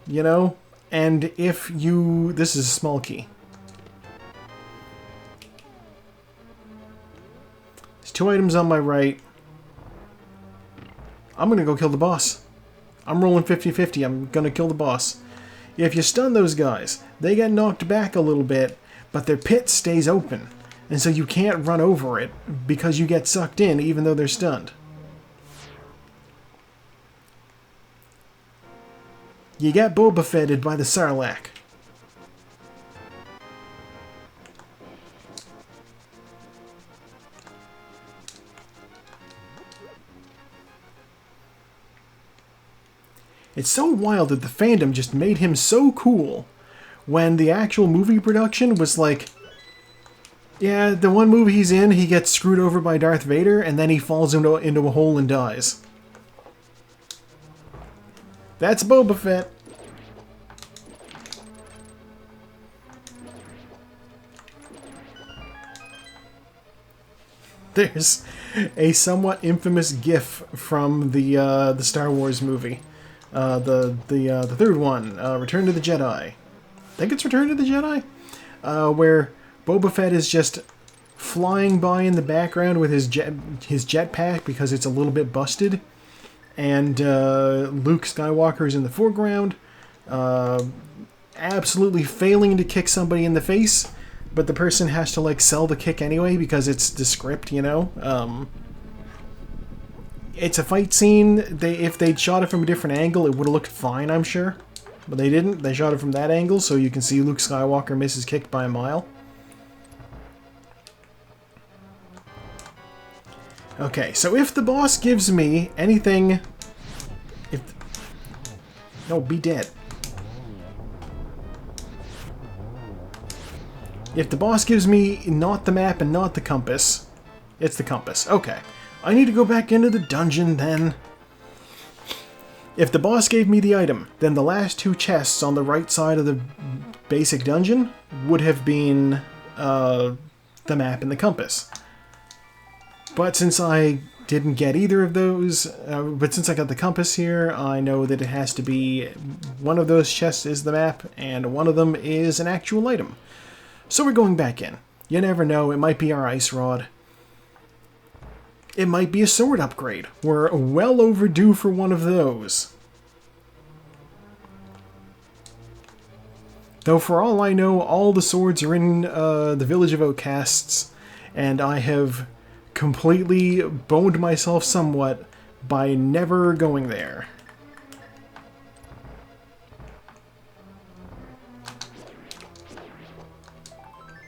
S1: You know? And if you... This is a small key. There's 2 items on my right. I'm gonna go kill the boss. I'm rolling 50-50. I'm gonna kill the boss. If you stun those guys, they get knocked back a little bit, but their pit stays open. And so you can't run over it because you get sucked in even though they're stunned. You get Boba Fetted by the Sarlacc. It's so wild that the fandom just made him so cool when the actual movie production was like, yeah, the one movie he's in, he gets screwed over by Darth Vader and then he falls into a hole and dies. That's Boba Fett. There's a somewhat infamous GIF from the Star Wars movie. The third one, Return to the Jedi. I think it's Return to the Jedi? Where Boba Fett is just flying by in the background with his jetpack because it's a little bit busted. And Luke Skywalker is in the foreground, absolutely failing to kick somebody in the face, but the person has to like sell the kick anyway because it's the script, you know? It's a fight scene. If they'd shot it from a different angle, it would have looked fine, I'm sure. But they didn't. They shot it from that angle, so you can see Luke Skywalker miss his kick by a mile. Okay, so if the boss gives me anything... No, be dead. If the boss gives me not the map and not the compass, it's the compass. Okay. I need to go back into the dungeon then. If the boss gave me the item, then the last 2 chests on the right side of the basic dungeon would have been the map and the compass. But since I didn't get either of those, but since I got the compass here, I know that it has to be one of those chests is the map, and one of them is an actual item. So we're going back in. You never know, it might be our ice rod. It might be a sword upgrade. We're well overdue for one of those. Though for all I know, all the swords are in the Village of Outcasts, and I have completely boned myself somewhat by never going there.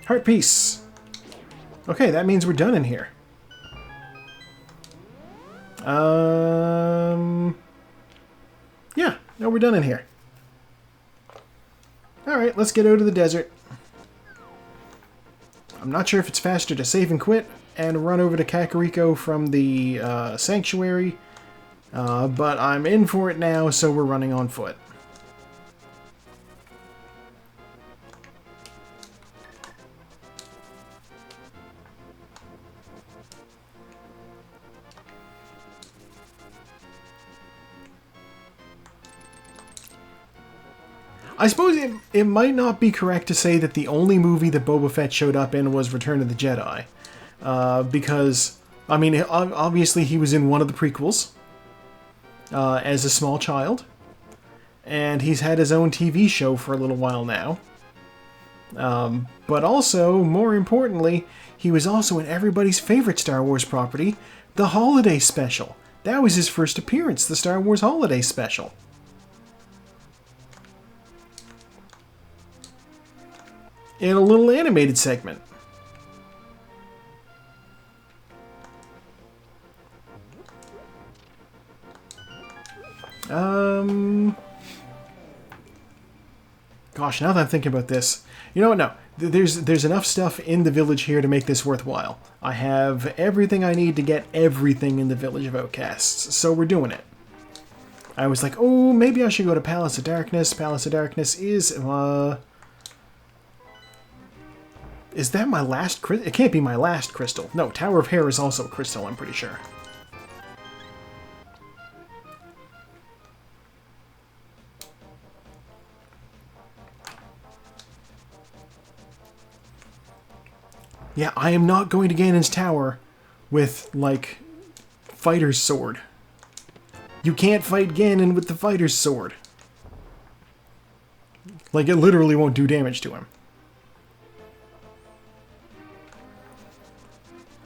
S1: Heart piece. Okay, that means we're done in here. Yeah, no, we're done in here. Alright, let's get out of the desert. I'm not sure if it's faster to save and quit and run over to Kakariko from the sanctuary, but I'm in for it now, so we're running on foot. I suppose it might not be correct to say that the only movie that Boba Fett showed up in was Return of the Jedi. Because, I mean, obviously he was in one of the prequels as a small child. And he's had his own TV show for a little while now. But also, more importantly, he was also in everybody's favorite Star Wars property, the Holiday Special. That was his first appearance, the Star Wars Holiday Special. In a little animated segment. Gosh, now that I'm thinking about this, you know what? No, there's enough stuff in the village here to make this worthwhile. I have everything I need to get everything in the Village of Outcasts, so we're doing it. I was like, oh, maybe I should go to Palace of Darkness. Palace of Darkness is that my last crystal? It can't be my last crystal. No, Tower of Hair is also a crystal, I'm pretty sure. Yeah, I am not going to Ganon's Tower with, like, fighter's sword. You can't fight Ganon with the fighter's sword. Like, it literally won't do damage to him.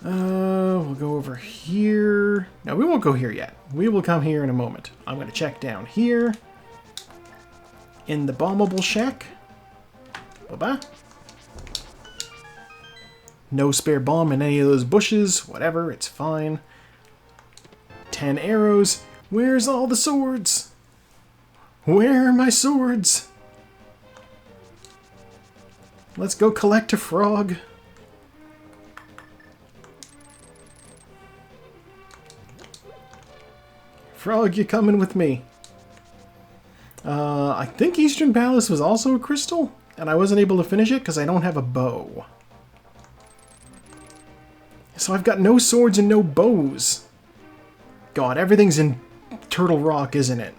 S1: We'll go over here. No, we won't go here yet. We will come here in a moment. I'm going to check down here. In the bombable shack. Bye-bye. No spare bomb in any of those bushes. Whatever, it's fine. 10 arrows. Where's all the swords? Where are my swords? Let's go collect a frog. Frog, you coming with me? I think Eastern Palace was also a crystal, and I wasn't able to finish it because I don't have a bow. So I've got no swords and no bows. God, everything's in Turtle Rock, isn't it?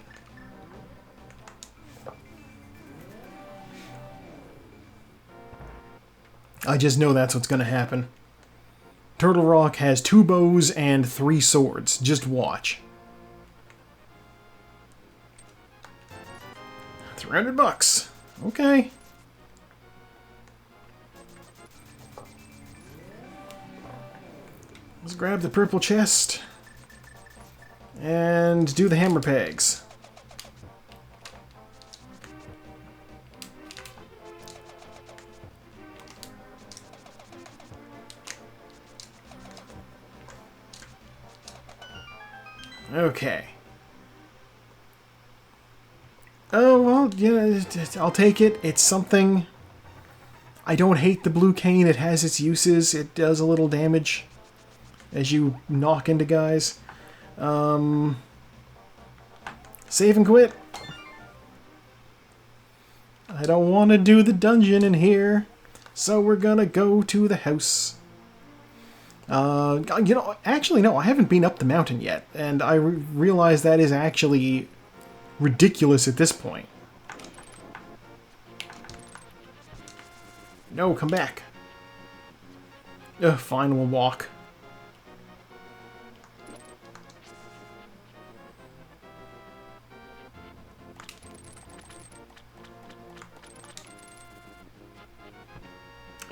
S1: I just know that's what's going to happen. Turtle Rock has 2 bows and 3 swords. Just watch. $300. Okay. Let's grab the purple chest and do the hammer pegs. Okay. Oh, well, yeah, I'll take it. It's something. I don't hate the blue cane. It has its uses. It does a little damage as you knock into guys. Save and quit. I don't want to do the dungeon in here, so we're gonna go to the house. You know, actually, no, I haven't been up the mountain yet, and I realize that is actually ridiculous at this point. No, come back. Ugh, fine, we'll walk.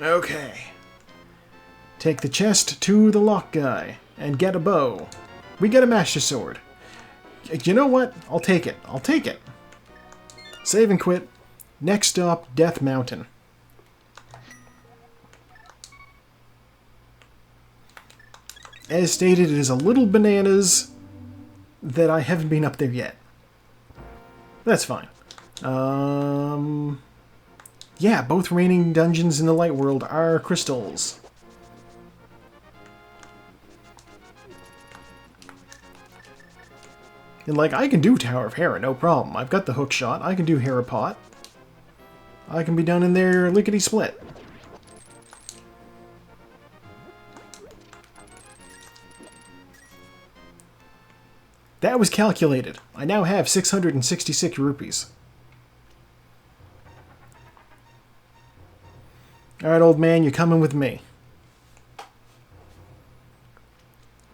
S1: Okay. Take the chest to the lock guy and get a bow. We get a master sword. You know what? I'll take it. I'll take it. Save and quit. Next stop, Death Mountain. As stated, it is a little bananas that I haven't been up there yet. That's fine. Yeah, both remaining dungeons in the Light World are crystals. And, like, I can do Tower of Hera, no problem. I've got the hook shot. I can do Hera Pot. I can be done in there lickety-split. That was calculated. I now have 666 rupees. Alright, old man, you're coming with me.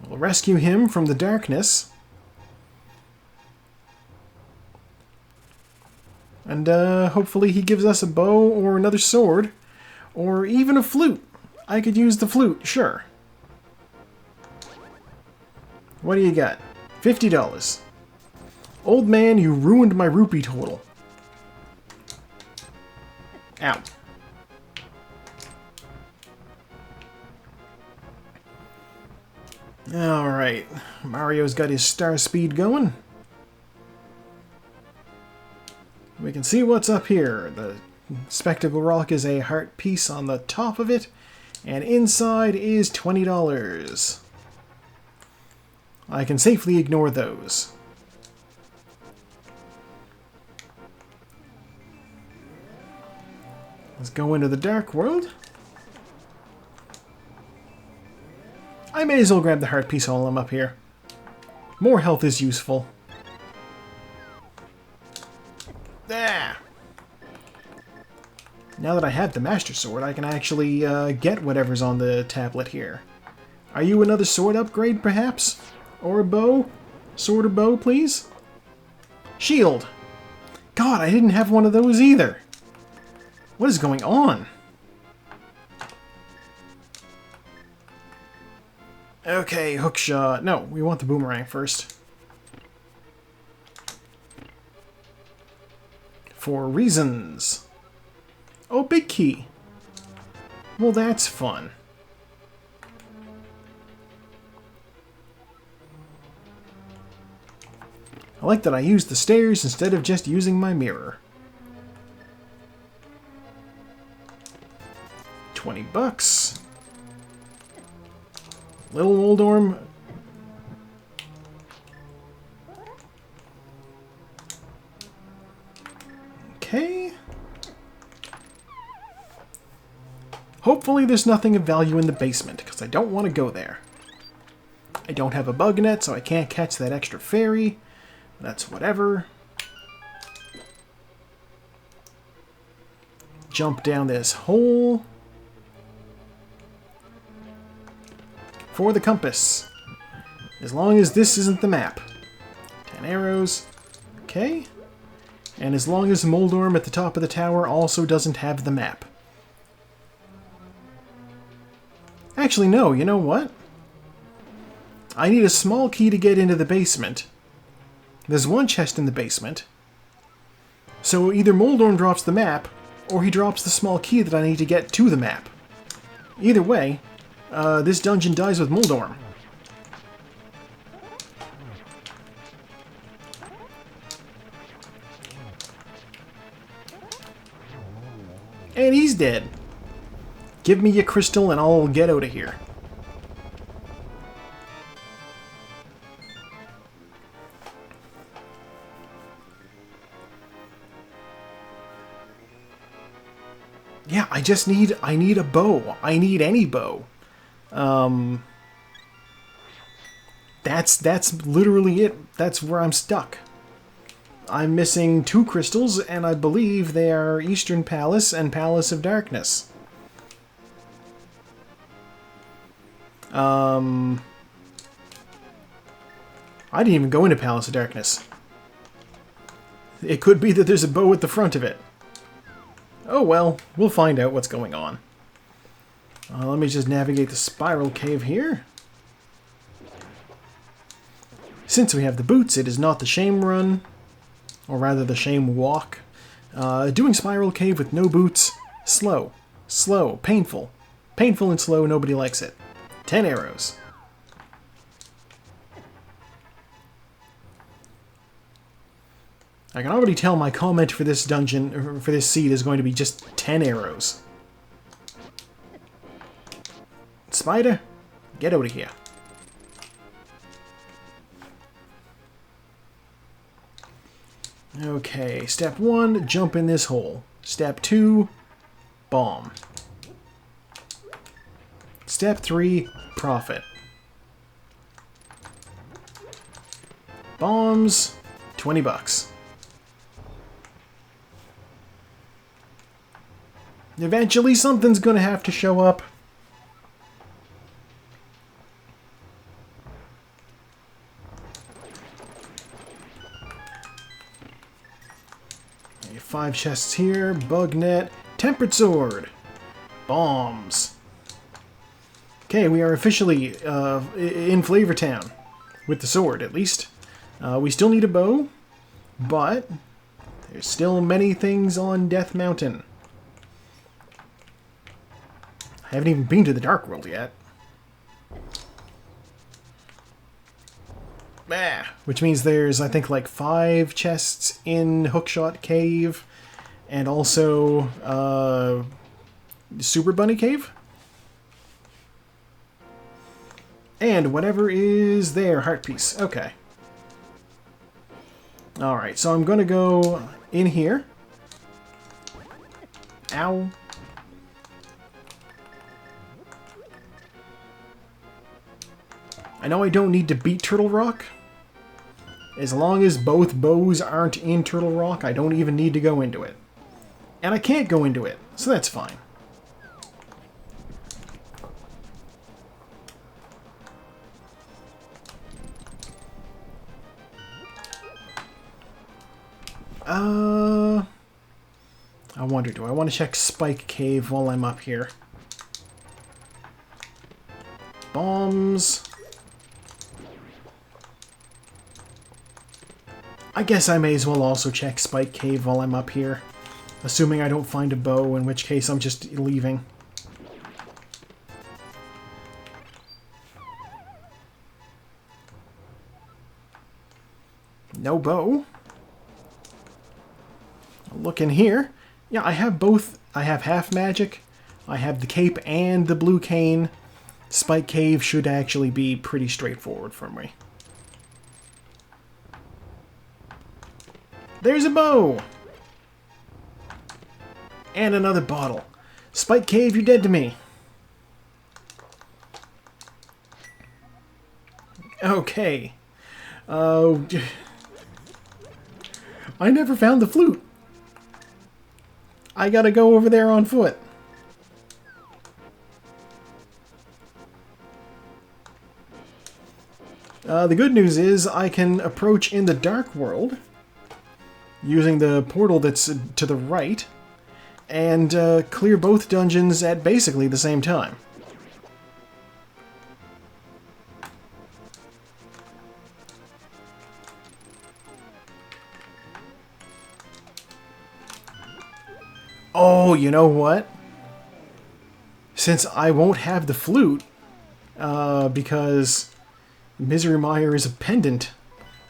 S1: We'll rescue him from the darkness. And hopefully he gives us a bow or another sword. Or even a flute. I could use the flute, sure. What do you got? $50. Old man, you ruined my rupee total. Ow. Alright, Mario's got his star speed going. We can see what's up here. The Spectacle Rock is a heart piece on the top of it, and inside is $20. I can safely ignore those. Let's go into the Dark World. I may as well grab the heart piece while I'm up here. More health is useful. Ah. Now that I have the Master Sword, I can actually get whatever's on the tablet here. Are you another sword upgrade, perhaps? Or a bow? Sword or bow, please? Shield! God, I didn't have one of those either! What is going on? Okay, hookshot. No, we want the boomerang first. For reasons. Oh, big key. Well, that's fun. I like that I used the stairs instead of just using my mirror. $20. Little Moldorm. Okay. Hopefully there's nothing of value in the basement, because I don't want to go there. I don't have a bug net, so I can't catch that extra fairy. That's whatever. Jump down this hole. For the compass. As long as this isn't the map. 10 arrows. Okay. And as long as Moldorm at the top of the tower also doesn't have the map. Actually, no, you know what? I need a small key to get into the basement. There's one chest in the basement. So either Moldorm drops the map, or he drops the small key that I need to get to the map. Either way, this dungeon dies with Moldorm. And he's dead. Give me a crystal and I'll get out of here. Yeah, I need a bow. I need any bow. That's literally it. That's where I'm stuck. I'm missing 2 crystals, and I believe they are Eastern Palace and Palace of Darkness. I didn't even go into Palace of Darkness. It could be that there's a bow at the front of it. Oh well, we'll find out what's going on. Let me just navigate the spiral cave here. Since we have the boots, it is not the shame run, or rather the shame walk. Doing spiral cave with no boots, slow, painful. Painful and slow, nobody likes it. 10 arrows. I can already tell my comment for this dungeon, or for this seed, is going to be just 10 arrows. Spider, get out of here. Okay, step 1, jump in this hole. Step 2, bomb. Step 3, profit. Bombs, 20 bucks. Eventually something's gonna have to show up. Okay, 5 chests here, bug net, tempered sword, bombs. Okay, we are officially in Flavor Town. With the sword, at least. We still need a bow, but there's still many things on Death Mountain. I haven't even been to the Dark World yet. Which means there's, I think, like 5 chests in Hookshot Cave, and also Super Bunny Cave? And whatever is there, heart piece. Okay. Alright, so I'm gonna go in here. Ow. I know I don't need to beat Turtle Rock. As long as both bows aren't in Turtle Rock, I don't even need to go into it. And I can't go into it, so that's fine. I wonder, do I want to check Spike Cave while I'm up here? Bombs. I guess I may as well also check Spike Cave while I'm up here. Assuming I don't find a bow, in which case I'm just leaving. No bow. Look in here. Yeah, I have both. I have half magic. I have the cape and the blue cane. Spike Cave should actually be pretty straightforward for me. There's a bow! And another bottle. Spike Cave, you're dead to me. Okay. Oh. I never found the flute. I gotta go over there on foot. The good news is I can approach in the Dark World using the portal that's to the right and clear both dungeons at basically the same time. Oh, you know what? Since I won't have the flute, because Misery Mire is a pendant,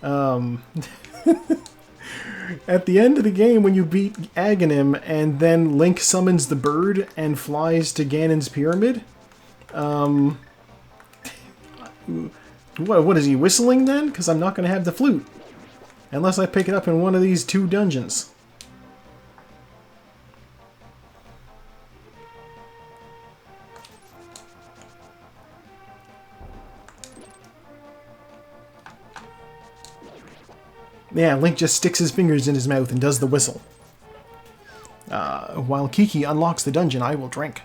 S1: at the end of the game when you beat Aghanim and then Link summons the bird and flies to Ganon's pyramid, what is he, whistling then? Because I'm not going to have the flute. Unless I pick it up in one of these 2 dungeons. Yeah, Link just sticks his fingers in his mouth and does the whistle. While Kiki unlocks the dungeon, I will drink.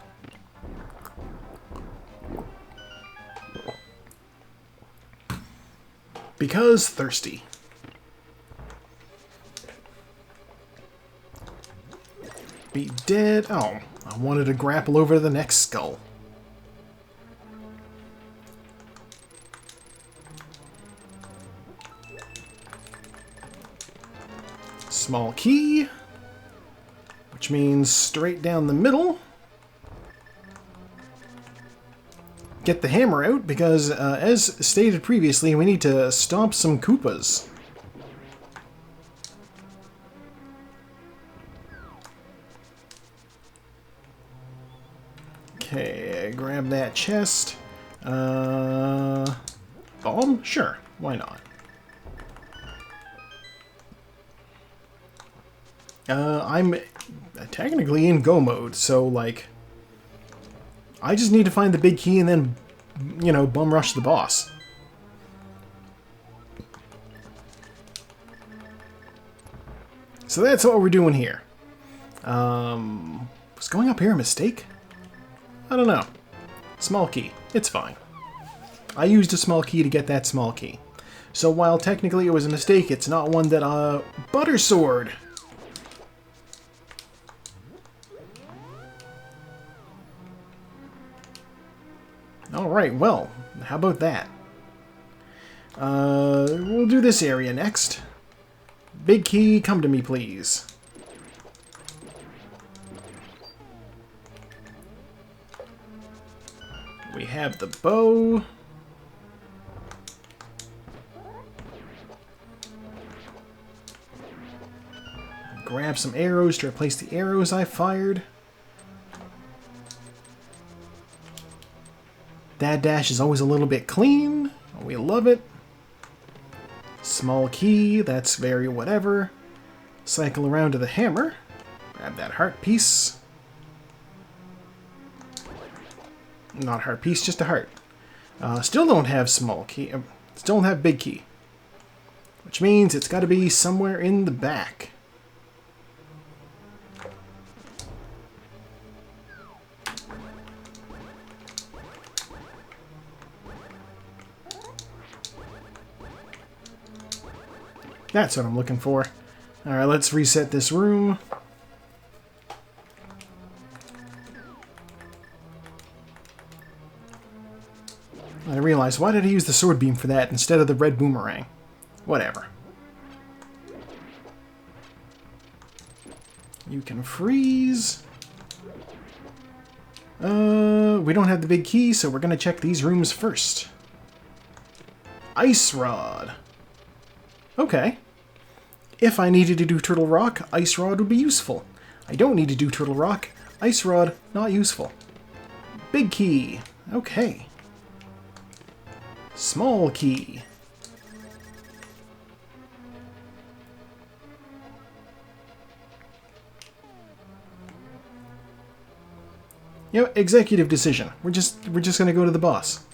S1: Because thirsty. Be dead. Oh, I wanted to grapple over to the next skull. Small key, which means straight down the middle. Get the hammer out, because as stated previously, we need to stomp some Koopas. Okay, grab that chest. Bomb? Sure, why not? I'm technically in go mode, so, like, I just need to find the big key and then, you know, bum rush the boss. So that's what we're doing here. Was going up here a mistake? I don't know. Small key. It's fine. I used a small key to get that small key. So while technically it was a mistake, it's not one that, Butter Sword! Alright, well, how about that? We'll do this area next. Big key, come to me, please. We have the bow. Grab some arrows to replace the arrows I fired. That dash is always a little bit clean. We love it. Small key, that's very whatever. Cycle around to the hammer. Grab that heart piece. Not heart piece, just a heart. Still don't have small key. Still don't have big key. Which means it's got to be somewhere in the back. That's what I'm looking for. Alright, let's reset this room. I realized, why did I use the sword beam for that instead of the red boomerang? Whatever. You can freeze. We don't have the big key, so we're gonna check these rooms first. Ice Rod. Okay. If I needed to do Turtle Rock, Ice Rod would be useful. I don't need to do Turtle Rock, Ice Rod, not useful. Big key. Okay. Small key. You know, executive decision. We're just gonna go to the boss.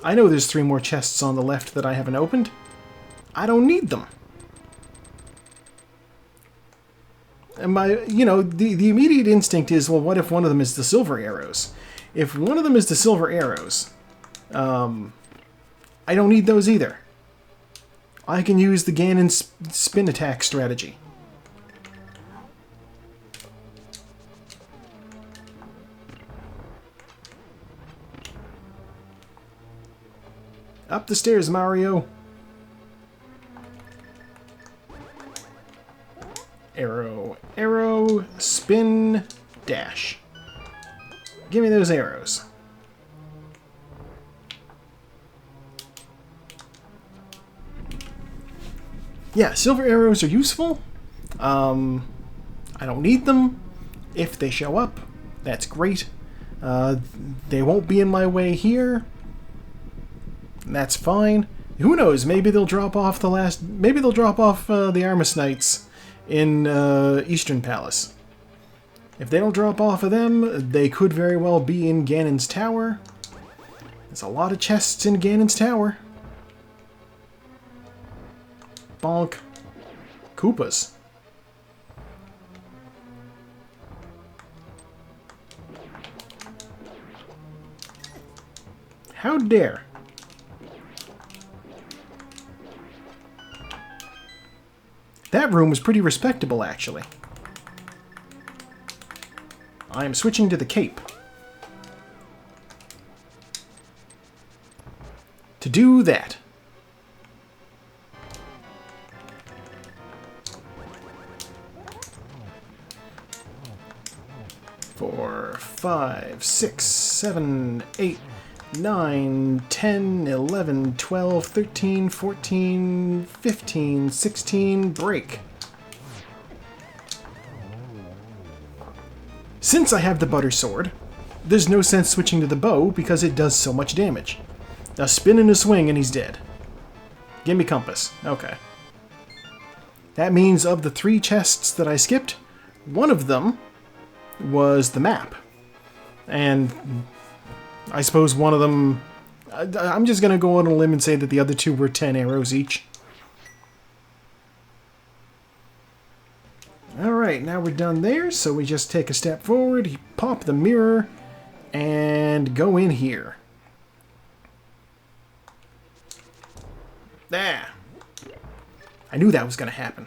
S1: I know there's 3 more chests on the left that I haven't opened. I don't need them. And the immediate instinct is, well, what if one of them is the silver arrows? If one of them is the silver arrows, I don't need those either. I can use the Ganon spin attack strategy. Up the stairs, Mario. Arrow, arrow, spin, dash. Give me those arrows. Yeah, silver arrows are useful. I don't need them. If they show up, that's great. They won't be in my way here. That's fine. Who knows? Maybe they'll drop off the last. Maybe they'll drop off the Armus Knights in Eastern Palace. If they don't drop off of them, they could very well be in Ganon's Tower. There's a lot of chests in Ganon's Tower. Bonk. Koopas. How dare. That room was pretty respectable, actually. I am switching to the cape. To do that. 4, 5, 6, 7, 8, 9, 10, 11, 12, 13, 14, 15, 16, break. Since I have the butter sword, there's no sense switching to the bow because it does so much damage. A spin and a swing and he's dead. Give me compass. Okay. That means of the 3 chests that I skipped, one of them was the map. And I suppose one of them... I'm just going to go on a limb and say that the other 2 were 10 arrows each. Alright, now we're done there, so we just take a step forward, pop the mirror, and go in here. Ah! I knew that was going to happen.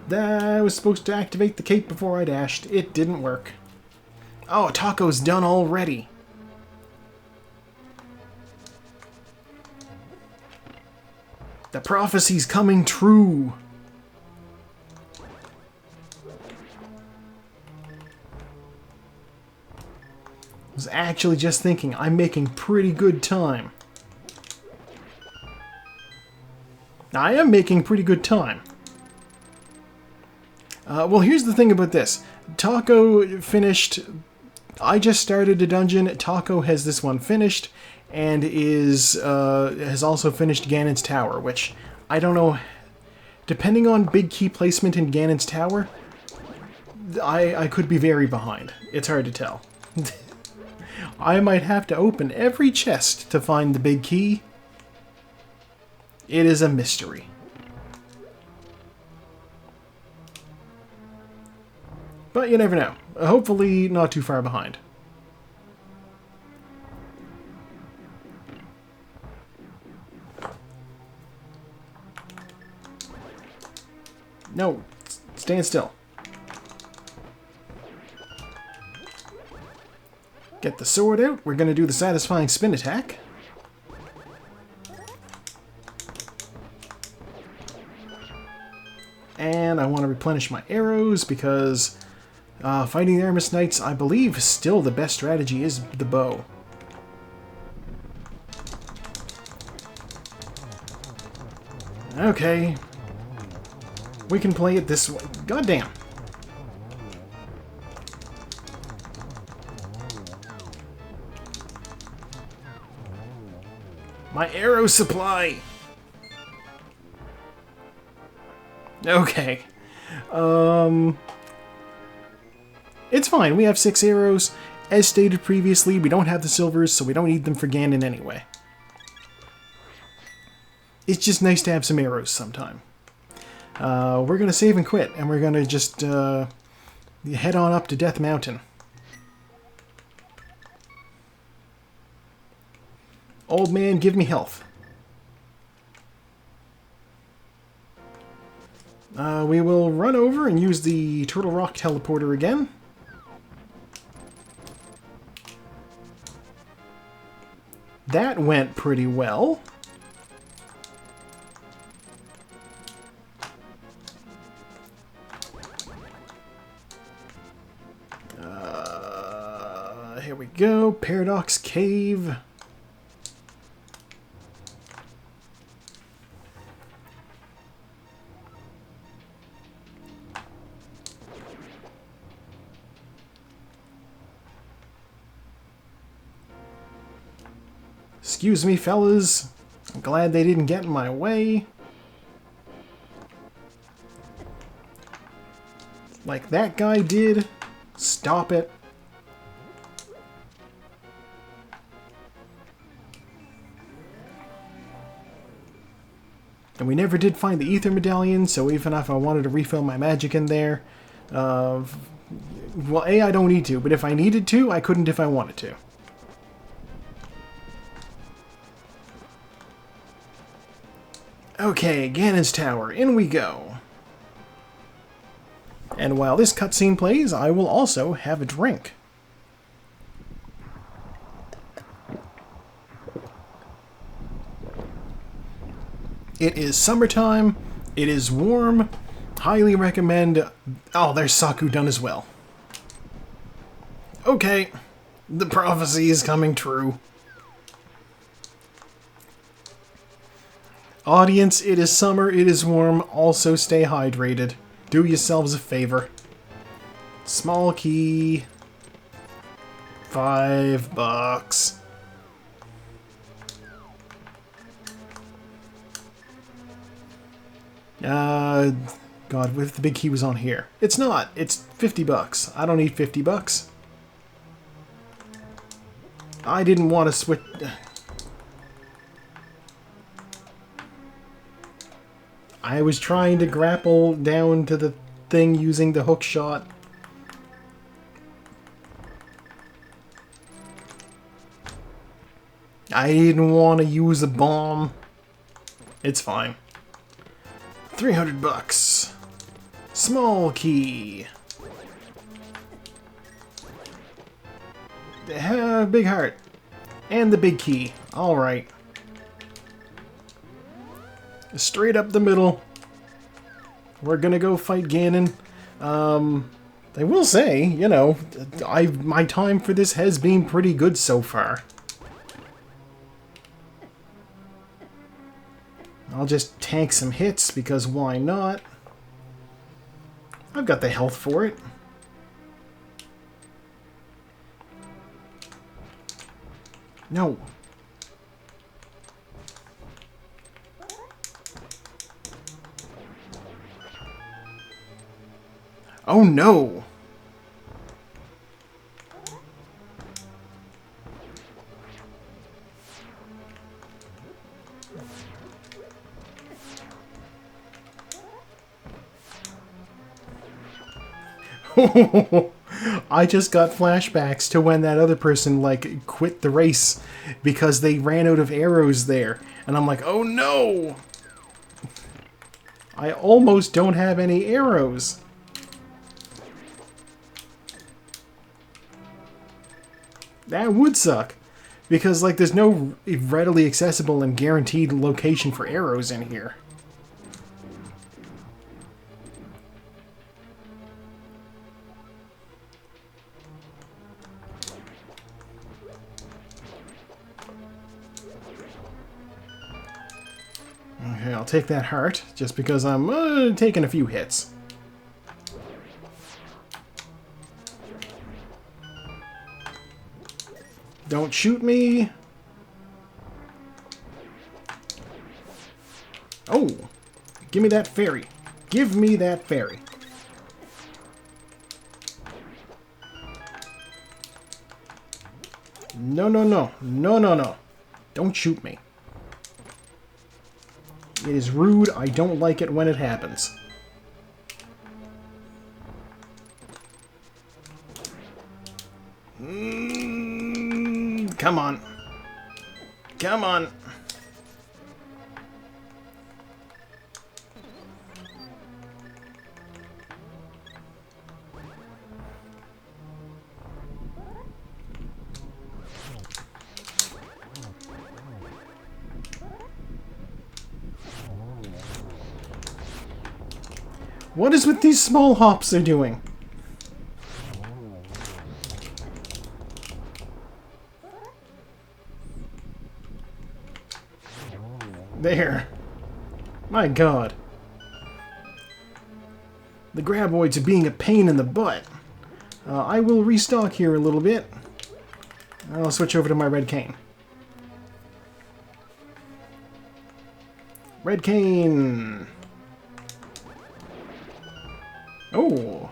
S1: I was supposed to activate the cape before I dashed. It didn't work. Oh, Taco's done already. The prophecy's coming true. I was actually just thinking, I'm making pretty good time. I am making pretty good time. Well, here's the thing about this. Taco finished... I just started a dungeon. Taco has this one finished, and has also finished Ganon's Tower, which I don't know... Depending on big key placement in Ganon's Tower, I could be very behind. It's hard to tell. I might have to open every chest to find the big key. It is a mystery. But you never know. Hopefully not too far behind. No, stand still. Get the sword out. We're going to do the satisfying spin attack. And I want to replenish my arrows because fighting the Aramis Knights, I believe, still the best strategy is the bow. Okay. We can play it this way. Goddamn. My arrow supply! Okay. It's fine. We have 6 arrows. As stated previously, we don't have the silvers, so we don't need them for Ganon anyway. It's just nice to have some arrows sometime. We're going to save and quit, and we're going to just head on up to Death Mountain. Old man, give me health. We will run over and use the Turtle Rock teleporter again. That went pretty well. Here we go. Paradox Cave. Excuse me, fellas. I'm glad they didn't get in my way. Like that guy did. Stop it. And we never did find the Ether Medallion, so even if I wanted to refill my magic in there... well, A, I don't need to, but if I needed to, I couldn't if I wanted to. Okay, Ganon's Tower, in we go. And while this cutscene plays, I will also have a drink. It is summertime. It is warm. Highly recommend... Oh, there's Saku done as well. Okay. The prophecy is coming true. Audience, it is summer, it is warm. Also stay hydrated. Do yourselves a favor. Small key. $5. God, if the big key was on here. It's not. It's $50. I don't need $50. I didn't want to switch... I was trying to grapple down to the thing using the hook shot. I didn't want to use a bomb. It's fine. $300. Small key. Big heart. And the big key. Alright. Straight up the middle. We're gonna go fight Ganon. I will say, you know, my time for this has been pretty good so far. I'll just tank some hits, because why not? I've got the health for it. No. Oh no! I just got flashbacks to when that other person, like, quit the race because they ran out of arrows there. And I'm like, oh no! I almost don't have any arrows. That would suck. Because, like, there's no readily accessible and guaranteed location for arrows in here. Okay, I'll take that heart, just because I'm taking a few hits. Don't shoot me. Oh, give me that fairy. Give me that fairy. No, no, no. No, no, no. Don't shoot me. It is rude. I don't like it when it happens. Come on. Come on. What is with these small hops they're doing? There. My god. The graboids are being a pain in the butt. I will restock here a little bit. I'll switch over to my red cane. Red cane! Oh!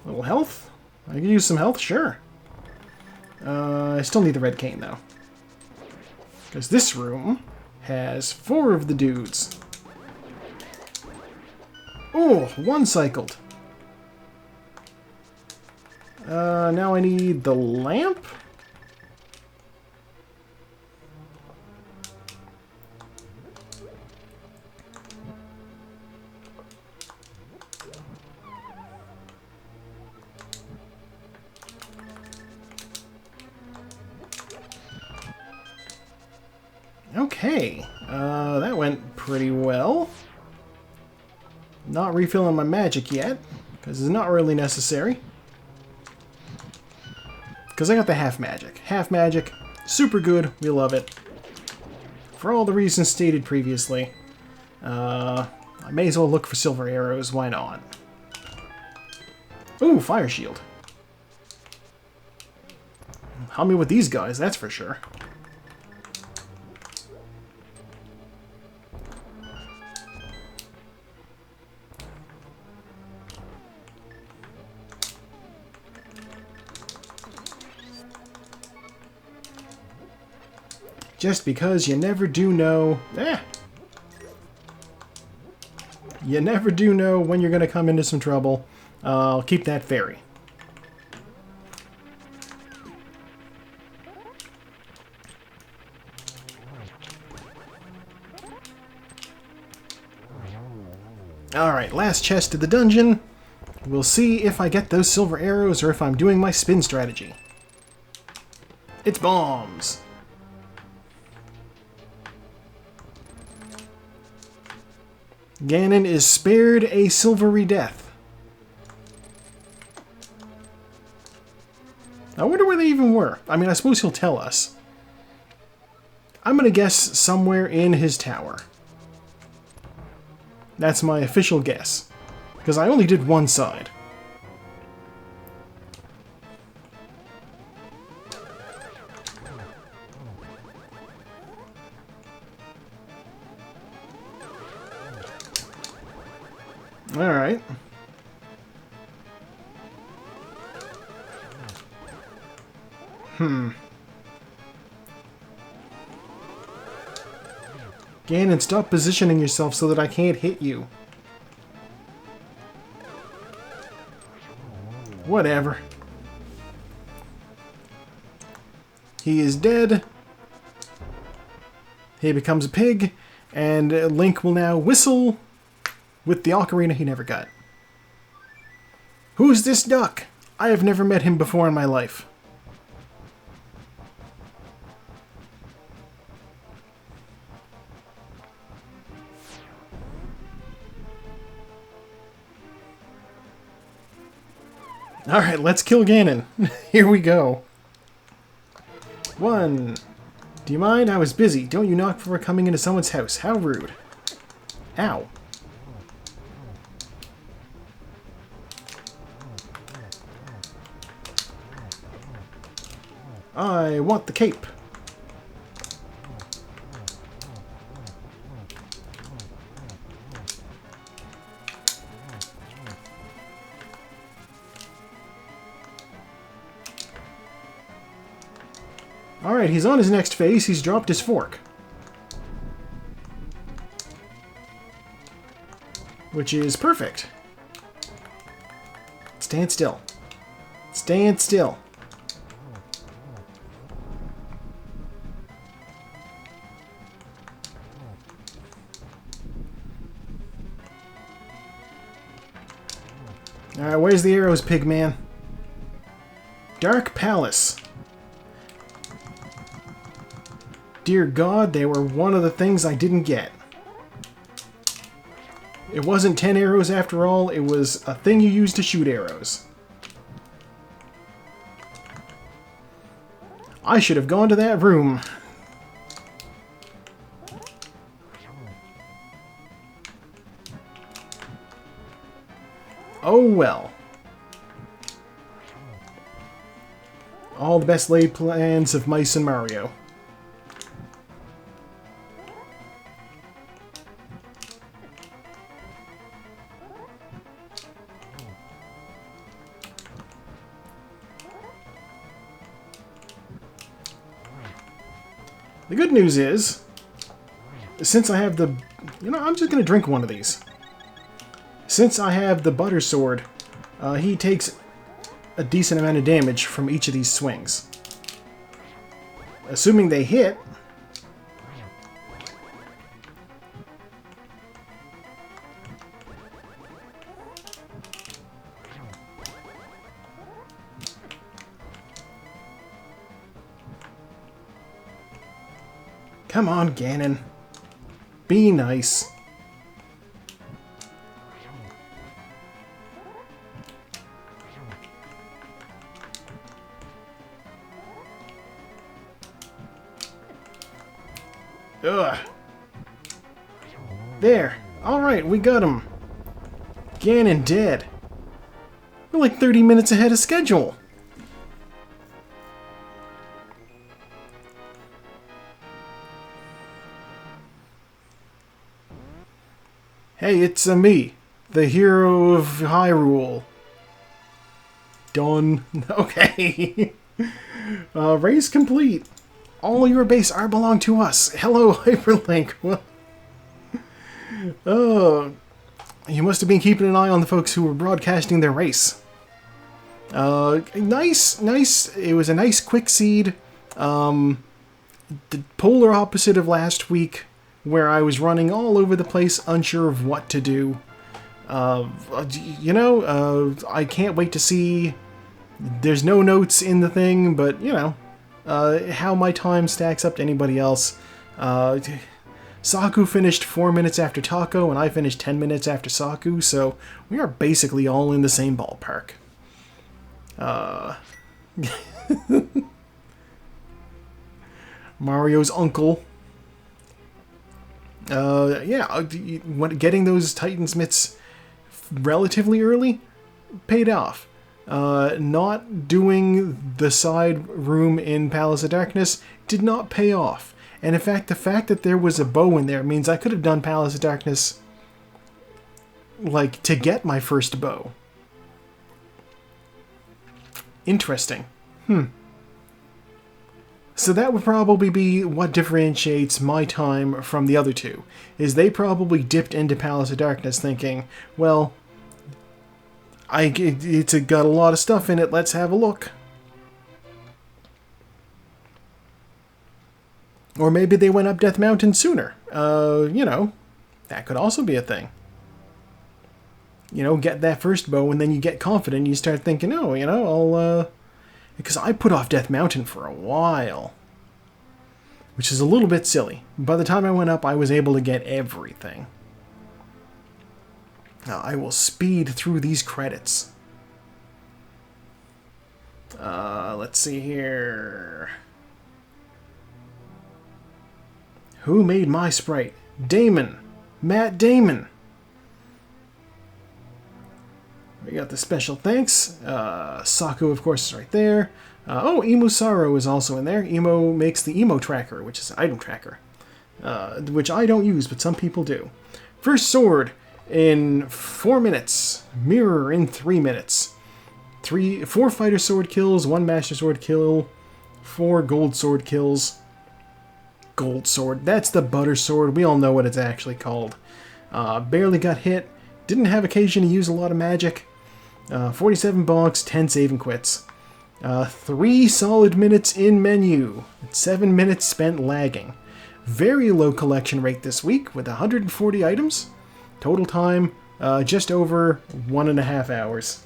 S1: A little health? I can use some health, sure. I still need the red cane, though. Because this room has 4 of the dudes. Oh, one cycled. Now I need the lamp? Okay. Okay, that went pretty well. Not refilling my magic yet, because it's not really necessary. Because I got the half magic. Half magic, super good, we love it. For all the reasons stated previously. I may as well look for silver arrows, why not? Ooh, fire shield. Help me with these guys, that's for sure. Just because you never do know... You never do know when you're going to come into some trouble. I'll keep that fairy. Alright, last chest of the dungeon. We'll see if I get those silver arrows or if I'm doing my spin strategy. It's bombs! Ganon is spared a silvery death. I wonder where they even were. I mean, I suppose he'll tell us. I'm gonna guess somewhere in his tower. That's my official guess. Because I only did one side. Alright. Ganon, stop positioning yourself so that I can't hit you. Whatever. He is dead. He becomes a pig, and Link will now whistle with the ocarina he never got. Who's this duck? I have never met him before in my life. Alright, let's kill Ganon. Here we go. 1. Do you mind? I was busy. Don't you knock before coming into someone's house. How rude. Ow. I want the cape. Alright, he's on his next phase. He's dropped his fork. Which is perfect. Stand still. Stand still. Alright, where's the arrows, Pigman? Dark Palace. Dear God, they were one of the things I didn't get. It wasn't 10 arrows after all, it was a thing you use to shoot arrows. I should have gone to that room. Oh well. All the best laid plans of mice and Mario. The good news is, since I have the... You know, I'm just going to drink one of these. Since I have the Butter Sword, he takes a decent amount of damage from each of these swings. Assuming they hit... Come on, Ganon. Be nice. Ugh. There. Alright, we got him. Ganon dead. We're like 30 minutes ahead of schedule. Hey, it's me, the hero of Hyrule. Done. Okay. Race complete. All your base are belong to us. Hello, Hyperlink. Oh, you must have been keeping an eye on the folks who were broadcasting their race. Nice. It was a nice quick seed. The polar opposite of last week, where I was running all over the place, unsure of what to do. I can't wait to see. There's no notes in the thing, but how my time stacks up to anybody else. Saku finished 4 minutes after Taco, and I finished 10 minutes after Saku, so we are basically all in the same ballpark. Mario's uncle. Getting those Titan's mitts relatively early paid off. Not doing the side room in Palace of Darkness did not pay off. And in fact, the fact that there was a bow in there means I could have done Palace of Darkness, to get my first bow. Interesting. So that would probably be what differentiates my time from the other two, is they probably dipped into Palace of Darkness thinking, well, it's got a lot of stuff in it, let's have a look. Or maybe they went up Death Mountain sooner. That could also be a thing. Get that first bow and then you get confident and you start thinking, I'll, because I put off Death Mountain for a while. Which is a little bit silly. By the time I went up, I was able to get everything. Now, I will speed through these credits. Let's see here. Who made my sprite? Damon. Matt Damon. We got the special thanks. Saku, of course, is right there. Emo Saro is also in there. Emo makes the Emo Tracker, which is an item tracker. Which I don't use, but some people do. First sword in 4 minutes. Mirror in 3 minutes. 4 fighter sword kills, 1 master sword kill, 4 gold sword kills. Gold sword. That's the butter sword. We all know what it's actually called. Barely got hit. Didn't have occasion to use a lot of magic. 47 bonks, 10 save and quits. 3 solid minutes in menu. 7 minutes spent lagging. Very low collection rate this week with 140 items. Total time, just over 1.5 hours.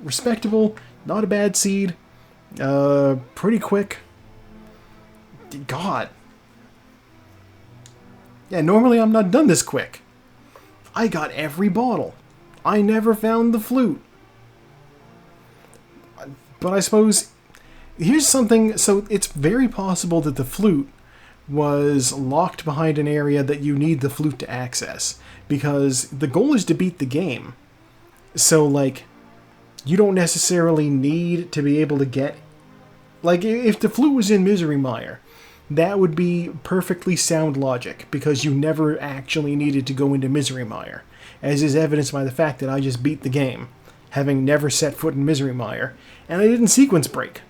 S1: Respectable. Not a bad seed. Pretty quick. God. Yeah, normally I'm not done this quick. I got every bottle. I never found the flute. But I suppose, here's something, so it's very possible that the flute was locked behind an area that you need the flute to access. Because the goal is to beat the game. So, you don't necessarily need to be able to get... if the flute was in Misery Mire, that would be perfectly sound logic, because you never actually needed to go into Misery Mire, as is evidenced by the fact that I just beat the game, having never set foot in Misery Mire, and I didn't sequence break.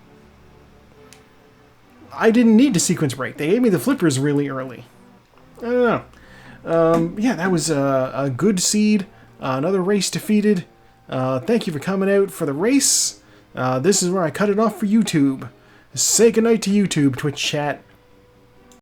S1: I didn't need to sequence break. They gave me the flippers really early. I don't know. That was a good seed. Another race defeated. Thank you for coming out for the race. This is where I cut it off for YouTube. Say goodnight to YouTube, Twitch chat.